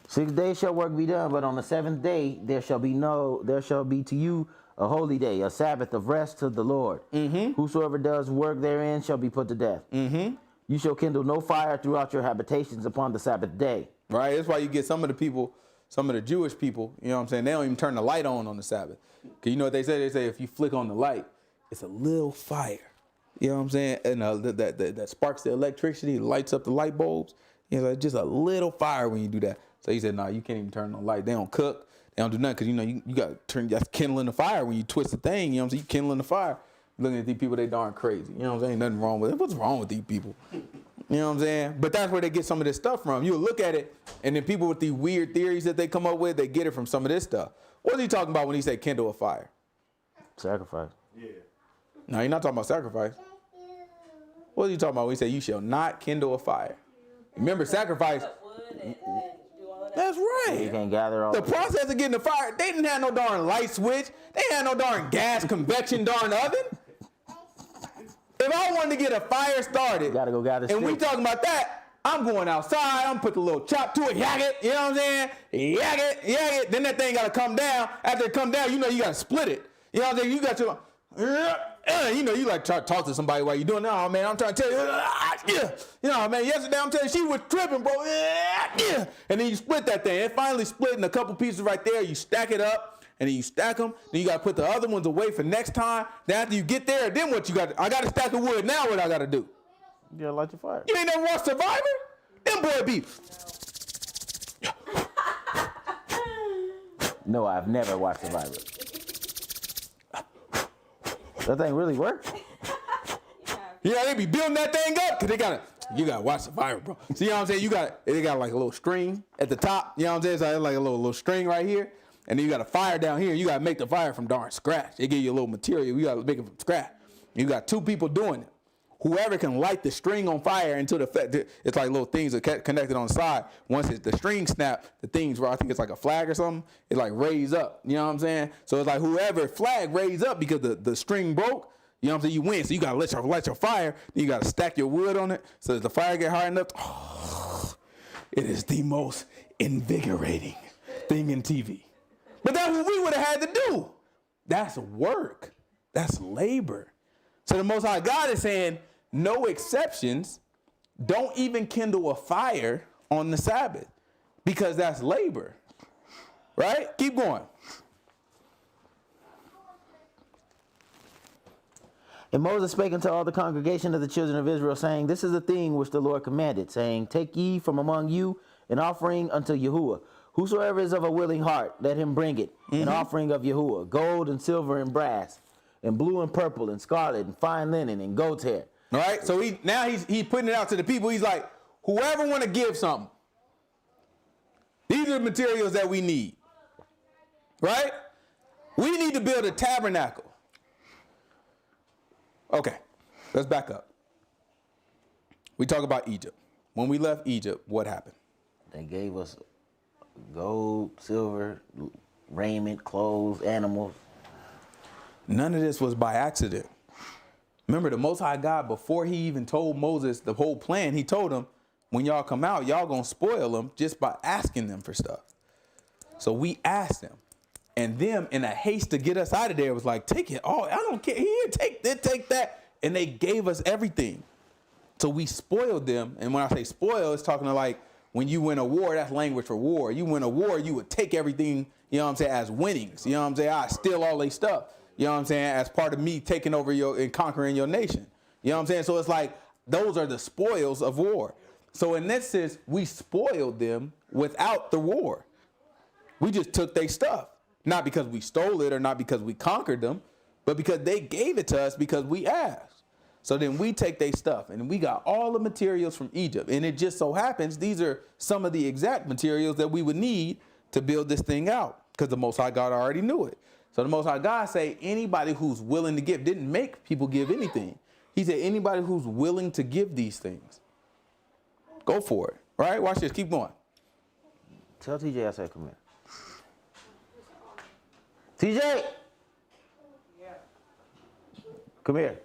6 days shall work be done, but on the seventh day there shall be to you a holy day, a Sabbath of rest to the Lord. Whosoever does work therein shall be put to death. You shall kindle no fire throughout your habitations upon the Sabbath day. Right? That's why you get some of the people, some of the Jewish people, you know what I'm saying, they don't even turn the light on the Sabbath. Because you know what they say? They say if you flick on the light, it's a little fire. You know what I'm saying? And that sparks the electricity, lights up the light bulbs. You know, just a little fire when you do that. So he said, no, you can't even turn on the light. They don't cook. They don't do nothing because, you know, you got to turn, that's kindling the fire when you twist the thing. You know what I'm saying? You kindling the fire. Looking at these people, they darn crazy. You know what I'm saying? Ain't nothing wrong with it. What's wrong with these people? You know what I'm saying? But that's where they get some of this stuff from. You look at it, and then people with these weird theories that they come up with, they get it from some of this stuff. What is he talking about when he say kindle a fire? Sacrifice. Yeah. No, you're not talking about sacrifice. What is he talking about when he say you shall not kindle a fire? Remember, sacrifice. That's You right. can't gather all The process of getting the fire, they didn't have no darn light switch. They had no darn gas convection darn oven. If I wanted to get a fire started, You gotta go gather and we sticks. talking about that, I'm going outside, I'm putting a little chop to it, yak it, you know what I'm saying? Yak it. Then that thing gotta come down. After it come down, you know you gotta split it. You know what I'm saying? You got to, you know, you like try to talk to somebody while you doing that. Oh man, I'm trying to tell you, you know, man, yesterday I'm telling you, she was tripping, bro. And then you split that thing. It finally split in a couple pieces right there. You stack it up. And then you stack them. Then you got to put the other ones away for next time. Then after you get there, then what you got? I got a stack of wood. Now what I got to do? You gotta light your fire. You ain't never watched Survivor? Them boy be. No, I've never watched Survivor. That thing really works? Yeah, they be building that thing up because you got to watch Survivor, bro. See what I'm saying? They got like a little string at the top. You know what I'm saying? So it's like a little string right here. And then you got a fire down here. You got to make the fire from darn scratch. They give you a little material. You got to make it from scratch. You got two people doing it. Whoever can light the string on fire until it's like little things that connected on the side. Once the string snap, the things where I think it's like a flag or something, it like raise up. You know what I'm saying? So it's like whoever flag raise up because the string broke. You know what I'm saying? You win. So you got to light your fire. Then you got to stack your wood on it. So as the fire get high enough, it is the most invigorating thing in TV. But that's what we would have had to do. That's work. That's labor. So the Most High God is saying, no exceptions. Don't even kindle a fire on the Sabbath because that's labor. Right? Keep going. And Moses spake unto all the congregation of the children of Israel, saying, This is the thing which the Lord commanded, saying, Take ye from among you an offering unto Yahuwah. Whosoever is of a willing heart, let him bring it. An offering of Yahuwah, gold and silver and brass, and blue and purple and scarlet and fine linen and goat's hair. All right. So he's putting it out to the people. He's like, whoever want to give something, these are the materials that we need. Right? We need to build a tabernacle. Okay. Let's back up. We talk about Egypt. When we left Egypt, what happened? They gave us gold, silver, raiment, clothes, animals. None of this was by accident. Remember, the Most High God, before he even told Moses the whole plan, he told him, when y'all come out, y'all gonna spoil them just by asking them for stuff. So we asked them. And them, in a haste to get us out of there, was like, take it all. I don't care. Here, take this, take that. And they gave us everything. So we spoiled them. And when I say spoil, it's talking to like, when you win a war, that's language for war. You win a war, you would take everything, you know what I'm saying, as winnings. You know what I'm saying? I steal all their stuff. You know what I'm saying? As part of me taking over and conquering your nation. You know what I'm saying? So it's like, those are the spoils of war. So in this sense, we spoiled them without the war. We just took their stuff. Not because we stole it or not because we conquered them, but because they gave it to us because we asked. So then we take their stuff and we got all the materials from Egypt. And it just so happens these are some of the exact materials that we would need to build this thing out because the Most High God already knew it. So the Most High God say anybody who's willing to give, didn't make people give anything. He said anybody who's willing to give these things, go for it. Right? Watch this. Keep going. Tell TJ I said come here. TJ! Yeah. Come here.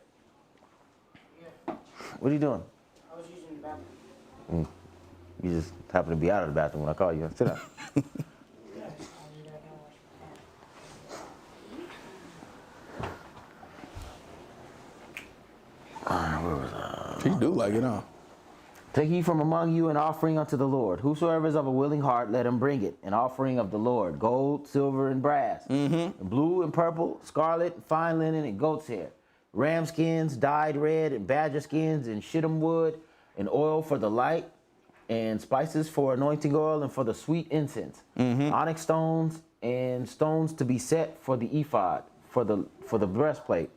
Yeah. What are you doing? I was using the bathroom. You just happen to be out of the bathroom when I call you. Sit down. Where was I? He do like it, huh? Take ye from among you an offering unto the Lord. Whosoever is of a willing heart, let him bring it. An offering of the Lord. Gold, silver, and brass. And blue and purple, scarlet, fine linen, and goat's hair. Ram skins, dyed red, and badger skins, and shittim wood, and oil for the light, and spices for anointing oil, and for the sweet incense. Onyx stones, and stones to be set for the ephod, for the breastplate.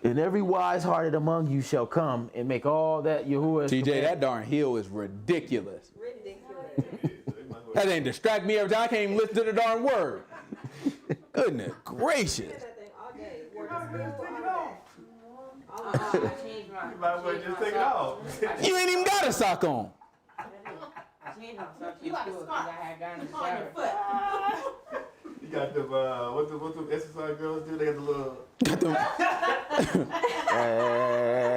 And every wise-hearted among you shall come and make all that Yahuwah has TJ, commanded. that darn heel is ridiculous. That ain't distract me every time. I can't even listen to the darn word. Goodness gracious. I changed my. You might as well just take it off. You ain't even got a sock on. I changed my sock to school because I had gotten a shower. You got them, what the exercise girls do? They got the little...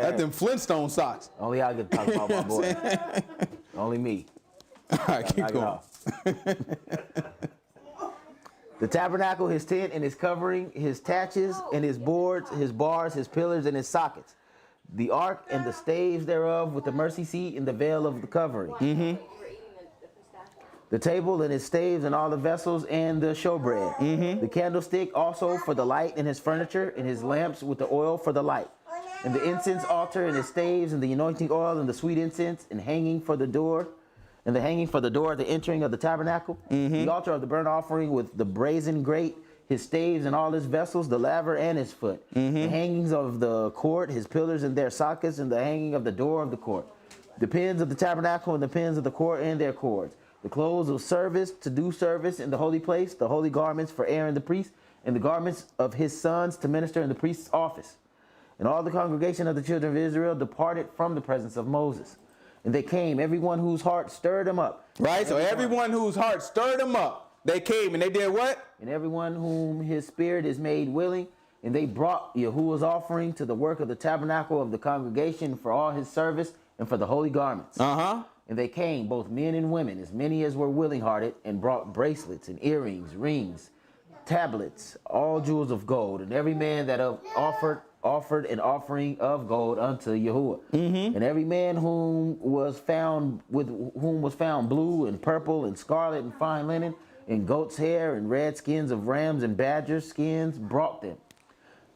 Got them Flintstone socks. Only I can talk about my boy. Only me. All right, keep Knock it going. off. The tabernacle, his tent and his covering, his taches and his boards, his bars, his pillars and his sockets. The ark and the staves thereof with the mercy seat and the veil of the covering. Mm-hmm. The table and his staves and all the vessels and the showbread. Mm-hmm. The candlestick also for the light and his furniture and his lamps with the oil for the light. And the incense altar and his staves and the anointing oil and the sweet incense and hanging for the door. And the hanging for the door at the entering of the tabernacle. The altar of the burnt offering with the brazen grate, his staves and all his vessels, the laver and his foot. The hangings of the court, his pillars and their sockets, and the hanging of the door of the court. The pins of the tabernacle and the pins of the court and their cords. The clothes of service to do service in the holy place, the holy garments for Aaron the priest, and the garments of his sons to minister in the priest's office. And all the congregation of the children of Israel departed from the presence of Moses. And they came, everyone whose heart stirred them up. Right? So everyone whose heart stirred them up, they came and they did what? And everyone whom his spirit is made willing, and they brought Yahuwah's offering to the work of the tabernacle of the congregation for all his service and for the holy garments. Uh-huh. And they came, both men and women, as many as were willing-hearted, and brought bracelets and earrings, rings, tablets, all jewels of gold, and every man that offered an offering of gold unto Yahuwah. And every man whom was found blue and purple and scarlet and fine linen and goat's hair and red skins of rams and badger skins brought them.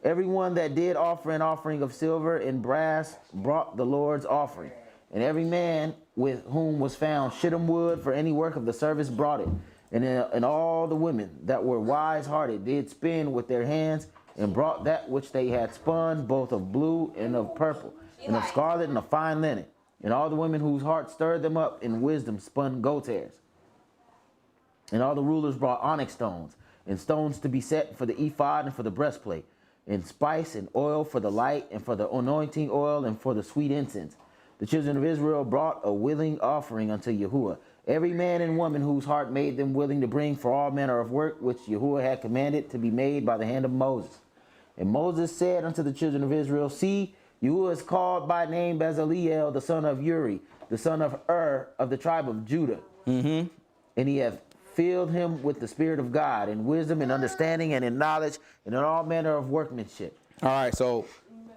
Everyone that did offer an offering of silver and brass brought the Lord's offering. And every man with whom was found shittim wood for any work of the service brought it. And all the women that were wise-hearted did spin with their hands and brought that which they had spun, both of blue and of purple, and of scarlet and of fine linen. And all the women whose hearts stirred them up in wisdom spun goat's hairs. And all the rulers brought onyx stones, and stones to be set for the ephod and for the breastplate, and spice and oil for the light, and for the anointing oil, and for the sweet incense. The children of Israel brought a willing offering unto Yahuwah, every man and woman whose heart made them willing to bring for all manner of work which Yahuwah had commanded to be made by the hand of Moses. And Moses said unto the children of Israel, see, Yahuwah is called by name Bezaleel, the son of Uri, the son of of the tribe of Judah. And he hath filled him with the Spirit of God, in wisdom and understanding and in knowledge and in all manner of workmanship. All right, so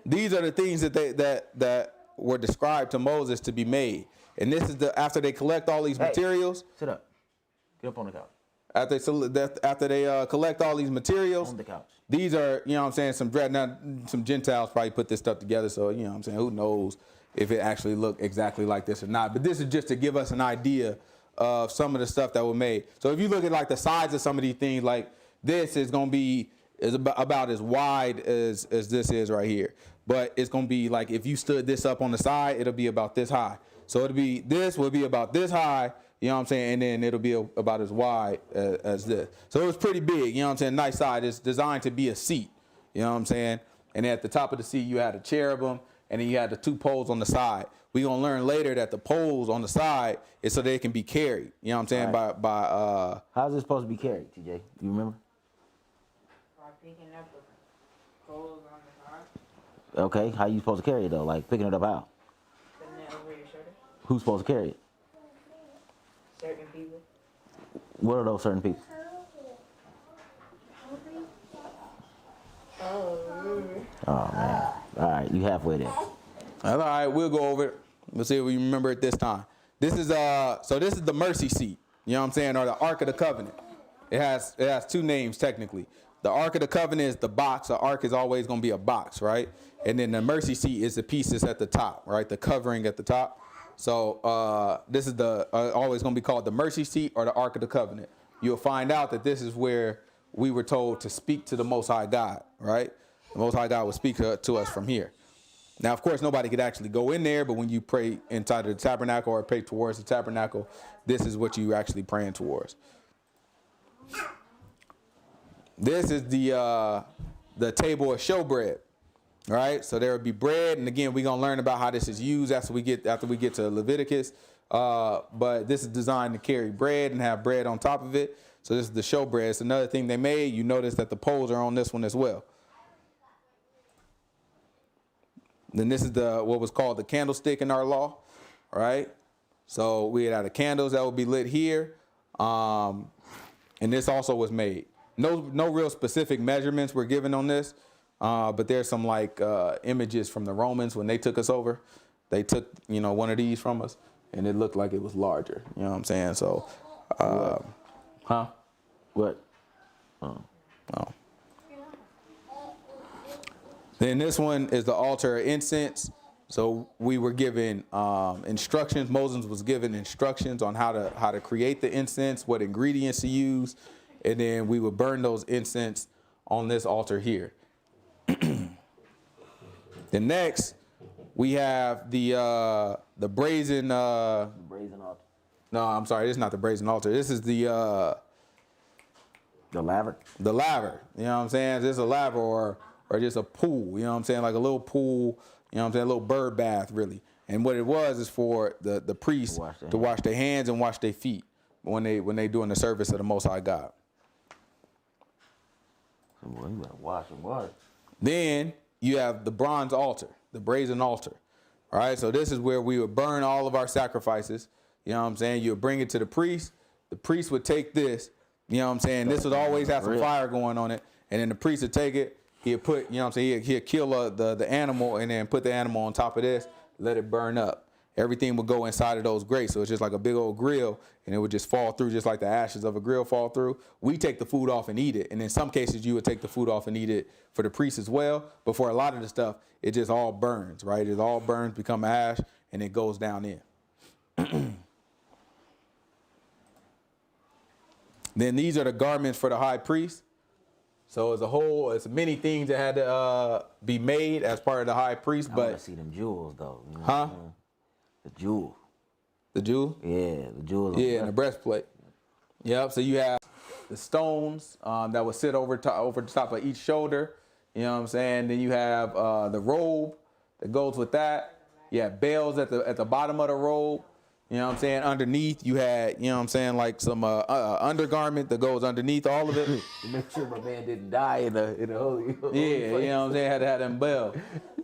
these are the things that were described to Moses to be made. And this is after they collect all these materials. Sit up. Get up on the couch. After they collect all these materials. On the couch. These are, you know what I'm saying, some Gentiles probably put this stuff together. So, you know what I'm saying, who knows if it actually looked exactly like this or not. But this is just to give us an idea of some of the stuff that were made. So if you look at like the size of some of these things, like this is going to be about as wide as this is right here. But it's going to be like if you stood this up on the side, it'll be about this high. So this will be about this high, you know what I'm saying, and then it'll be about as wide as this. So it was pretty big, you know what I'm saying, nice side. It's designed to be a seat, you know what I'm saying. And at the top of the seat, you had a cherubim, and then you had the two poles on the side. We're going to learn later that the poles on the side is so they can be carried, you know what I'm saying, by How's it supposed to be carried, TJ? You remember? By picking up the poles on the side, Okay, how you supposed to carry it though? Like picking it up how? putting it over your shoulder. Who's supposed to carry it? Certain people. What are those certain people? Oh man. All right, you halfway there. All right, we'll go over it. We'll see if we remember it this time. This is this is the mercy seat, you know what I'm saying, or the Ark of the Covenant. It has two names technically. The Ark of the Covenant is the box. The Ark is always going to be a box, right? And then the mercy seat is the pieces at the top, right? The covering at the top. So this is always going to be called the mercy seat or the Ark of the Covenant. you'll find out that this is where we were told to speak to the Most High God, right? The Most High God would speak to us from here. Now, of course, nobody could actually go in there, but when you pray inside of the tabernacle or pray towards the tabernacle, this is what you're actually praying towards. This is the table of showbread, right? So there will be bread, and again, we're gonna learn about how this is used after we get to Leviticus. But this is designed to carry bread and have bread on top of it. So this is the showbread. It's another thing they made. You notice that the poles are on this one as well. Then this is what was called the candlestick in our law, right? So we had the candles that would be lit here, and this also was made. No real specific measurements were given on this, but there's some like images from the Romans when they took us over. They took one of these from us, and it looked like it was larger. You know what I'm saying? So, huh? What? Oh. Then this one is the altar of incense. So we were given instructions. Moses was given instructions on how to create the incense, what ingredients to use, and then we would burn those incense on this altar here. Then next we have the brazen. Brazen altar. No, I'm sorry. This is not the brazen altar. This is the laver. The laver. You know what I'm saying? This is a laver or just a pool. You know what I'm saying? Like a little pool. You know what I'm saying? A little bird bath, really. And what it was is for the priests to wash their hands and wash their feet when they doing the service of the Most High God. So, boy, you better wash and water. Then you have the bronze altar, the brazen altar. All right, so this is where we would burn all of our sacrifices. You know what I'm saying? You would bring it to the priest. The priest would take this. You know what I'm saying? This would always have some fire going on it. And then the priest would take it. He'd put, you know what I'm saying? He'd kill the animal and then put the animal on top of this, let it burn up. Everything would go inside of those grates. So it's just like a big old grill, and it would just fall through just like the ashes of a grill fall through. We take the food off and eat it. And in some cases, you would take the food off and eat it for the priest as well. But for a lot of the stuff, it just all burns, right? It all burns, become ash, and it goes down in. Then these are the garments for the high priest. So it's many things that had to be made as part of the high priest. I but want to see them jewels, though. You know huh? The jewel. The jewel? Yeah, the jewels. Yeah, and the breastplate. Yep. So you have the stones that would sit over the top of each shoulder. You know what I'm saying? Then you have the robe that goes with that. You have bells at the bottom of the robe. You know what I'm saying? Underneath, you had, you know what I'm saying, like some undergarment that goes underneath all of it. To make sure my man didn't die in the holy place. Yeah, you know what I'm saying? Had to have them bells.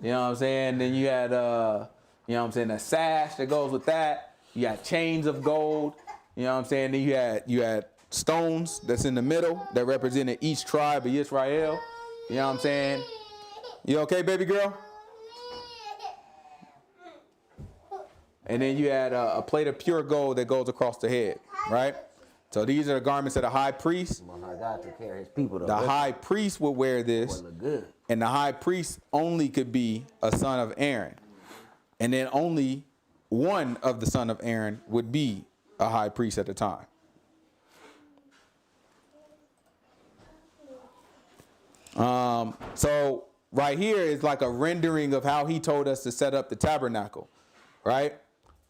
You know what I'm saying? Then you had, you know what I'm saying, a sash that goes with that. You got chains of gold. You know what I'm saying? Then you had stones that's in the middle that represented each tribe of Israel. You know what I'm saying? You okay, baby girl? And then you had a plate of pure gold that goes across the head, right? So these are the garments of the high priest. My God took care of his people, though. The high priest would wear this. Boy, look good. And the high priest only could be a son of Aaron. And then only one of the son of Aaron would be a high priest at the time. So right here is like a rendering of how he told us to set up the tabernacle, right?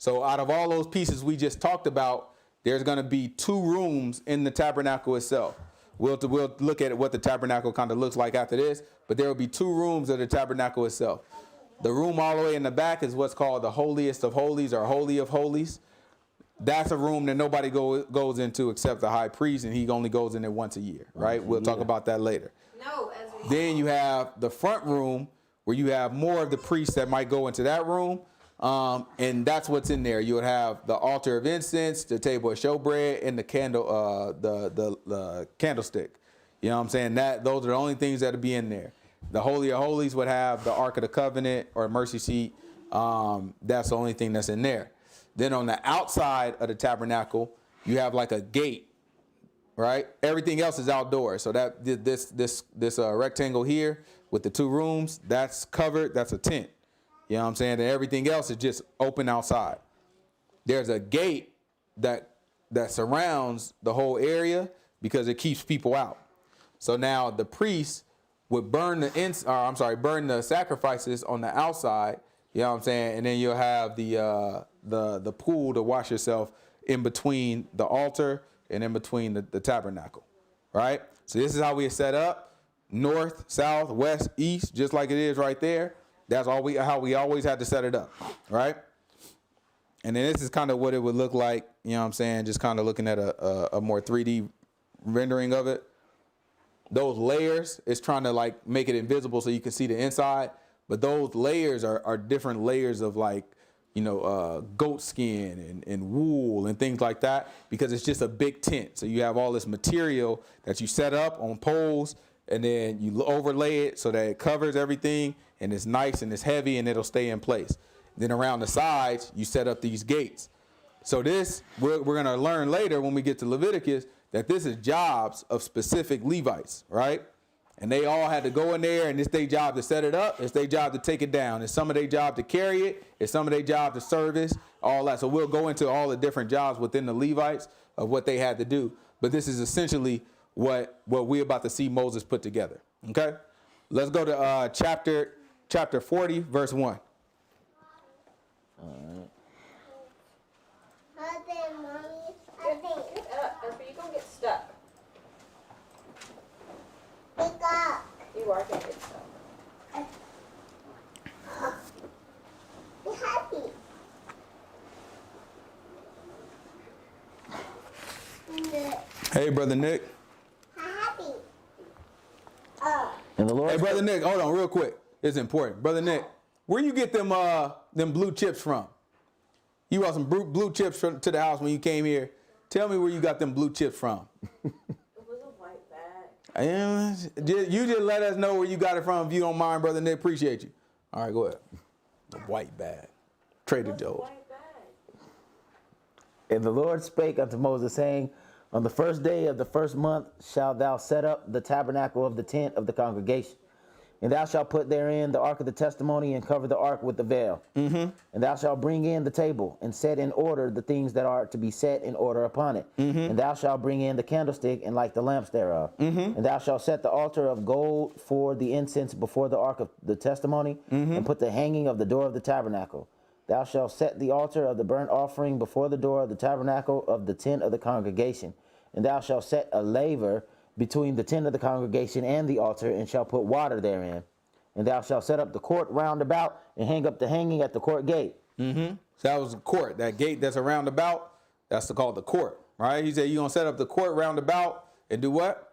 So out of all those pieces we just talked about, there's going to be 2 rooms in the tabernacle itself. We'll look at what the tabernacle kind of looks like after this, but there will be 2 rooms of the tabernacle itself. The room all the way in the back is what's called the Holiest of Holies or Holy of Holies. That's a room that nobody goes into except the high priest, and he only goes in there once a year, right? We'll talk about that later. No, Then you have the front room where you have more of the priests that might go into that room. And that's what's in there. You would have the altar of incense, the table of showbread, and the candle, the candlestick. You know what I'm saying? Those are the only things that would be in there. The Holy of Holies would have the Ark of the Covenant or mercy seat. That's the only thing that's in there. Then on the outside of the tabernacle, you have like a gate, right? Everything else is outdoors. So that this rectangle here with the 2 rooms, that's covered. That's a tent. You know what I'm saying? And everything else is just open outside. There's a gate that surrounds the whole area because it keeps people out. So now the priests would burn the sacrifices on the outside. You know what I'm saying? And then you'll have the pool to wash yourself in between the altar and in between the tabernacle, right? So this is how we are set up: north, south, west, east, just like it is right there. That's how we always had to set it up, right? And then this is kind of what it would look like, you know what I'm saying? Just kind of looking at a more 3D rendering of it. Those layers, it's trying to like make it invisible so you can see the inside. But those layers are different layers of like, goat skin and wool and things like that, because it's just a big tent. So you have all this material that you set up on poles, and then you overlay it so that it covers everything, and it's nice and it's heavy and it'll stay in place. Then around the sides, you set up these gates. So this, we're going to learn later when we get to Leviticus, that this is jobs of specific Levites, right? And they all had to go in there, and it's their job to set it up. It's their job to take it down. It's some of their job to carry it. It's some of their job to service, all that. So we'll go into all the different jobs within the Levites of what they had to do. But this is essentially what we're about to see Moses put together, okay? Let's go to chapter 40, verse 1. You're gonna get stuck. You are gonna get stuck. Be happy. Hey, Brother Nick. Happy. And the Lord. Hey, Brother Nick, hold on real quick. It's important. Brother Nick, where you get them blue chips from? You brought some blue chips to the house when you came here. Tell me where you got them blue chips from. It was a white bag. You just let us know where you got it from if you don't mind, Brother Nick. Appreciate you. All right, go ahead. The white bag. Trader Joe's. And the Lord spake unto Moses, saying, on the first day of the first month shalt thou set up the tabernacle of the tent of the congregation. And thou shalt put therein the ark of the testimony, and cover the ark with the veil. Mm-hmm. And thou shalt bring in the table, and set in order the things that are to be set in order upon it. Mm-hmm. And thou shalt bring in the candlestick, and light the lamps thereof. Mm-hmm. And thou shalt set the altar of gold for the incense before the ark of the testimony, and put the hanging of the door of the tabernacle. Thou shalt set the altar of the burnt offering before the door of the tabernacle of the tent of the congregation. And thou shalt set a laver between the tent of the congregation and the altar, and shalt put water therein. And thou shalt set up the court round about, and hang up the hanging at the court gate. Mm-hmm. So that was the court. That gate that's around about, that's called the court, right? He said you're going to set up the court round about and do what?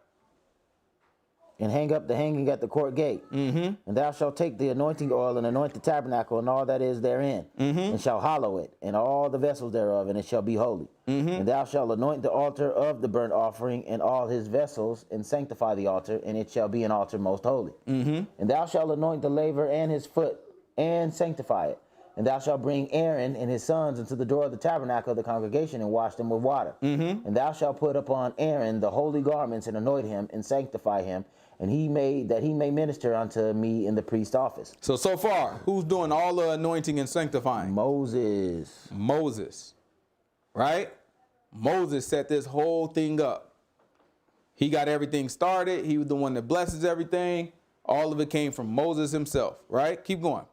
And hang up the hanging at the court gate. Mm-hmm. And thou shalt take the anointing oil, and anoint the tabernacle and all that is therein, and shall hallow it, and all the vessels thereof, and it shall be holy. And thou shalt anoint the altar of the burnt offering and all his vessels, and sanctify the altar, and it shall be an altar most holy. And thou shalt anoint the laver and his foot, and sanctify it. And thou shalt bring Aaron and his sons into the door of the tabernacle of the congregation, and wash them with water. And thou shalt put upon Aaron the holy garments, and anoint him, and sanctify him, and he may minister unto me in the priest's office. So far, who's doing all the anointing and sanctifying? Moses. Right? Moses set this whole thing up. He got everything started. He was the one that blesses everything. All of it came from Moses himself, right? Keep going.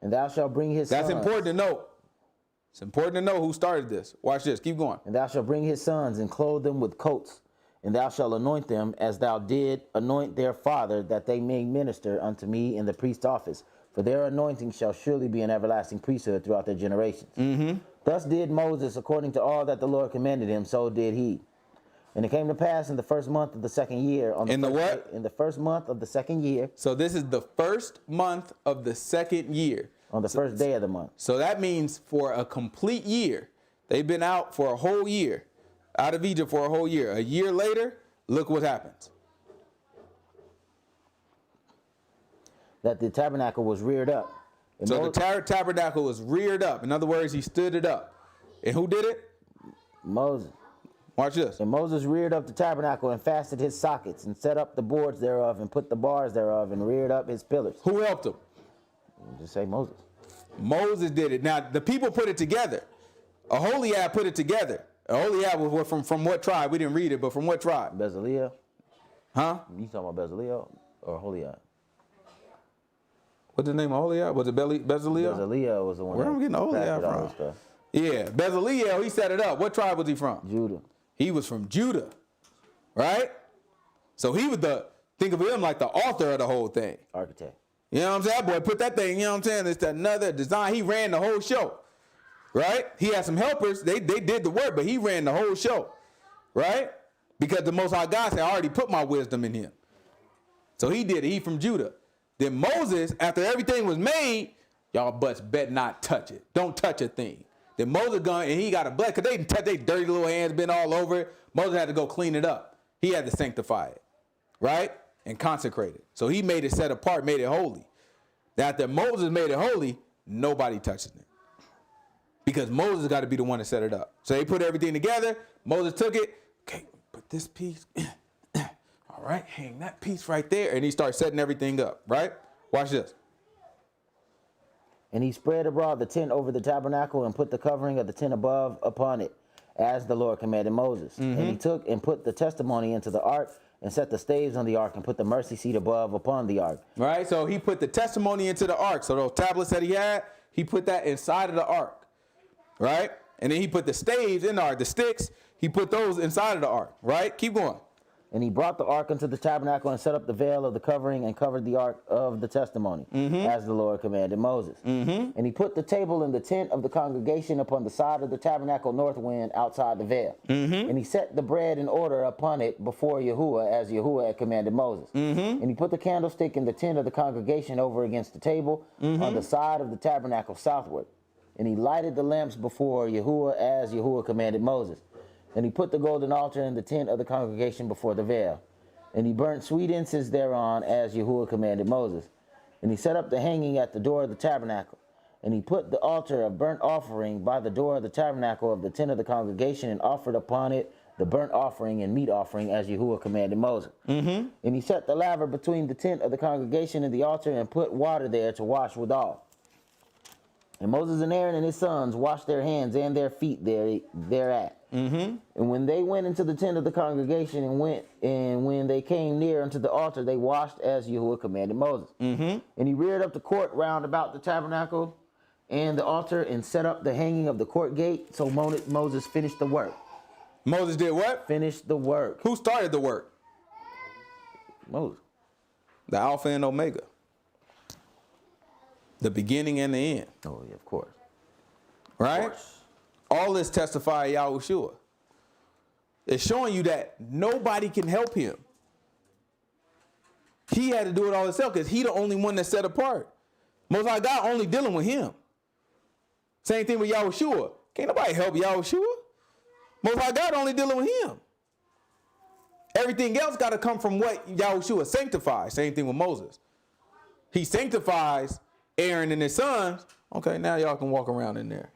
And thou shalt bring his sons. That's important to know. It's important to know who started this. Watch this. Keep going. And thou shalt bring his sons, and clothe them with coats. And thou shalt anoint them as thou did anoint their father, that they may minister unto me in the priest's office. For their anointing shall surely be an everlasting priesthood throughout their generations. Thus did Moses, according to all that the Lord commanded him, so did he. And it came to pass in the first month of the second year. In the first month of the second year. So this is the first month of the second year. On the first day of the month. So that means for a complete year. They've been out for a whole year. Out of Egypt for a whole year. A year later, look what happens. That the tabernacle was reared up. And so the tabernacle was reared up. In other words, he stood it up. And who did it? Moses. Watch this. And Moses reared up the tabernacle, and fastened his sockets, and set up the boards thereof, and put the bars thereof, and reared up his pillars. Who helped him? Just say Moses. Moses did it. Now, the people put it together. Aholiab put it together. Holiad was from what tribe? We didn't read it, but from what tribe? Bezaleel. Huh? You talking about Bezaleel or Holiad? What's the name of Holiad? Was it Bezaleel? Bezaleel was the one. Where am I getting Holiad crafted all from? this stuff. Yeah, Bezaleel, he set it up. What tribe was he from? Judah. He was from Judah, right? So he was think of him like the author of the whole thing. Architect. You know what I'm saying? That boy put that thing, you know what I'm saying? It's another design. He ran the whole show, right? He had some helpers. They did the work, but he ran the whole show, right? Because the Most High God said, I already put my wisdom in him. So he did it. He from Judah. Then Moses, after everything was made, y'all butts bet not touch it. Don't touch a thing. Then Moses gone and he got a blood, because they touch their dirty little hands, been all over it. Moses had to go clean it up. He had to sanctify it, right? And consecrate it. So he made it set apart, made it holy. After Moses made it holy, nobody touches it. Because Moses got to be the one to set it up. So they put everything together. Moses took it. Okay, put this piece. All right, hang that piece right there. And he starts setting everything up, right? Watch this. And he spread abroad the tent over the tabernacle and put the covering of the tent above upon it, as the Lord commanded Moses. And he took and put the testimony into the ark and set the staves on the ark and put the mercy seat above upon the ark. Right, so he put the testimony into the ark. So those tablets that he had, he put that inside of the ark, right? And then he put the staves in the ark, the sticks, he put those inside of the ark, right? Keep going. And he brought the ark into the tabernacle and set up the veil of the covering and covered the ark of the testimony, as the Lord commanded Moses. And he put the table in the tent of the congregation upon the side of the tabernacle north wind outside the veil. And he set the bread in order upon it before Yahuwah, as Yahuwah had commanded Moses. And he put the candlestick in the tent of the congregation over against the table on the side of the tabernacle southward. And he lighted the lamps before Yahuwah, as Yahuwah commanded Moses. And he put the golden altar in the tent of the congregation before the veil. And he burnt sweet incense thereon, as Yahuwah commanded Moses. And he set up the hanging at the door of the tabernacle. And he put the altar of burnt offering by the door of the tabernacle of the tent of the congregation, and offered upon it the burnt offering and meat offering, as Yahuwah commanded Moses. And he set the laver between the tent of the congregation and the altar, and put water there to wash withal. And Moses and Aaron and his sons washed their hands and their feet thereat. And when they went into the tent of the congregation and when they came near unto the altar, they washed as Yahuwah commanded Moses. And he reared up the court round about the tabernacle and the altar, and set up the hanging of the court gate. So Moses finished the work. Moses did what? Finished the work. Who started the work? Moses. The Alpha and Omega. The beginning and the end. Oh, yeah, of course. Right? Of course. All this testify Yahushua. It's showing you that nobody can help him. He had to do it all himself, because he the only one that's set apart. Most High God only dealing with him. Same thing with Yahushua. Can't nobody help Yahushua. Most High God only dealing with him. Everything else got to come from what Yahushua sanctifies. Same thing with Moses. He sanctifies Aaron and his sons. Okay, now y'all can walk around in there.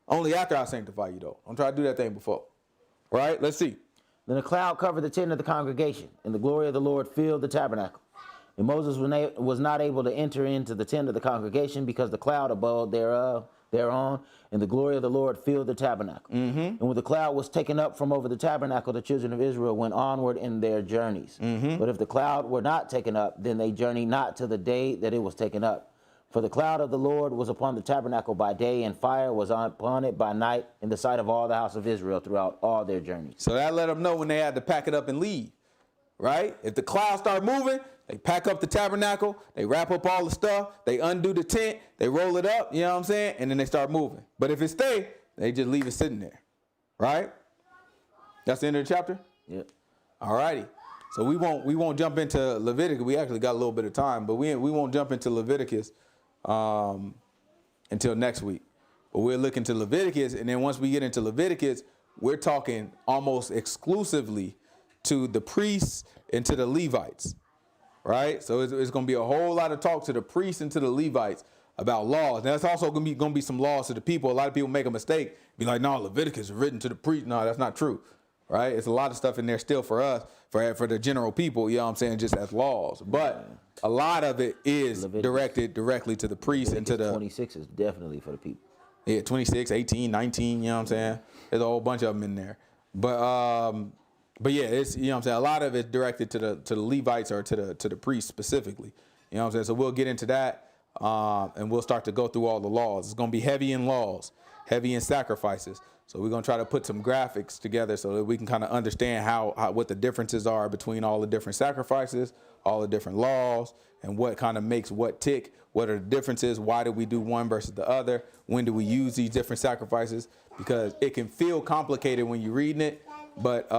Only after I sanctify you, though. I'm trying to do that thing before. Right? Let's see. Then a cloud covered the tent of the congregation, and the glory of the Lord filled the tabernacle. And Moses was not able to enter into the tent of the congregation, because the cloud abode thereon, and the glory of the Lord filled the tabernacle. And when the cloud was taken up from over the tabernacle, the children of Israel went onward in their journeys. But if the cloud were not taken up, then they journeyed not till the day that it was taken up. For the cloud of the Lord was upon the tabernacle by day, and fire was upon it by night, in the sight of all the house of Israel throughout all their journeys. So that let them know when they had to pack it up and leave. Right? If the clouds start moving, they pack up the tabernacle, they wrap up all the stuff, they undo the tent, they roll it up, you know what I'm saying? And then they start moving. But if it stay, they just leave it sitting there. Right? That's the end of the chapter? Yep. All righty. So we won't jump into Leviticus. We actually got a little bit of time, but we won't jump into Leviticus until next week. But we'll look into Leviticus, and then once we get into Leviticus, we're talking almost exclusively to the priests and to the Levites, right? So it's going to be a whole lot of talk to the priests and to the Levites about laws. Now, it's also going to be some laws to the people. A lot of people make a mistake, be like, no, Leviticus is written to the priest. No, that's not true, right? It's a lot of stuff in there still for us, for the general people, you know what I'm saying, just as laws. But a lot of it is directed directly to the priests and to the... 26 is definitely for the people. Yeah, 26, 18, 19, you know what I'm saying? There's a whole bunch of them in there. But yeah, it's, you know what I'm saying, a lot of it's directed to the Levites or to the priests specifically. You know what I'm saying? So we'll get into that and we'll start to go through all the laws. It's going to be heavy in laws, heavy in sacrifices. So we're going to try to put some graphics together so that we can kind of understand how what the differences are between all the different sacrifices, all the different laws, and what kind of makes what tick. What are the differences? Why do we do one versus the other? When do we use these different sacrifices? Because it can feel complicated when you're reading it, but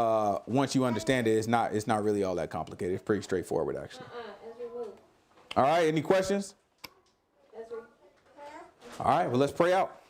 once you understand it, it's not really all that complicated. It's pretty straightforward, actually. All right, any questions? All right, well, let's pray out.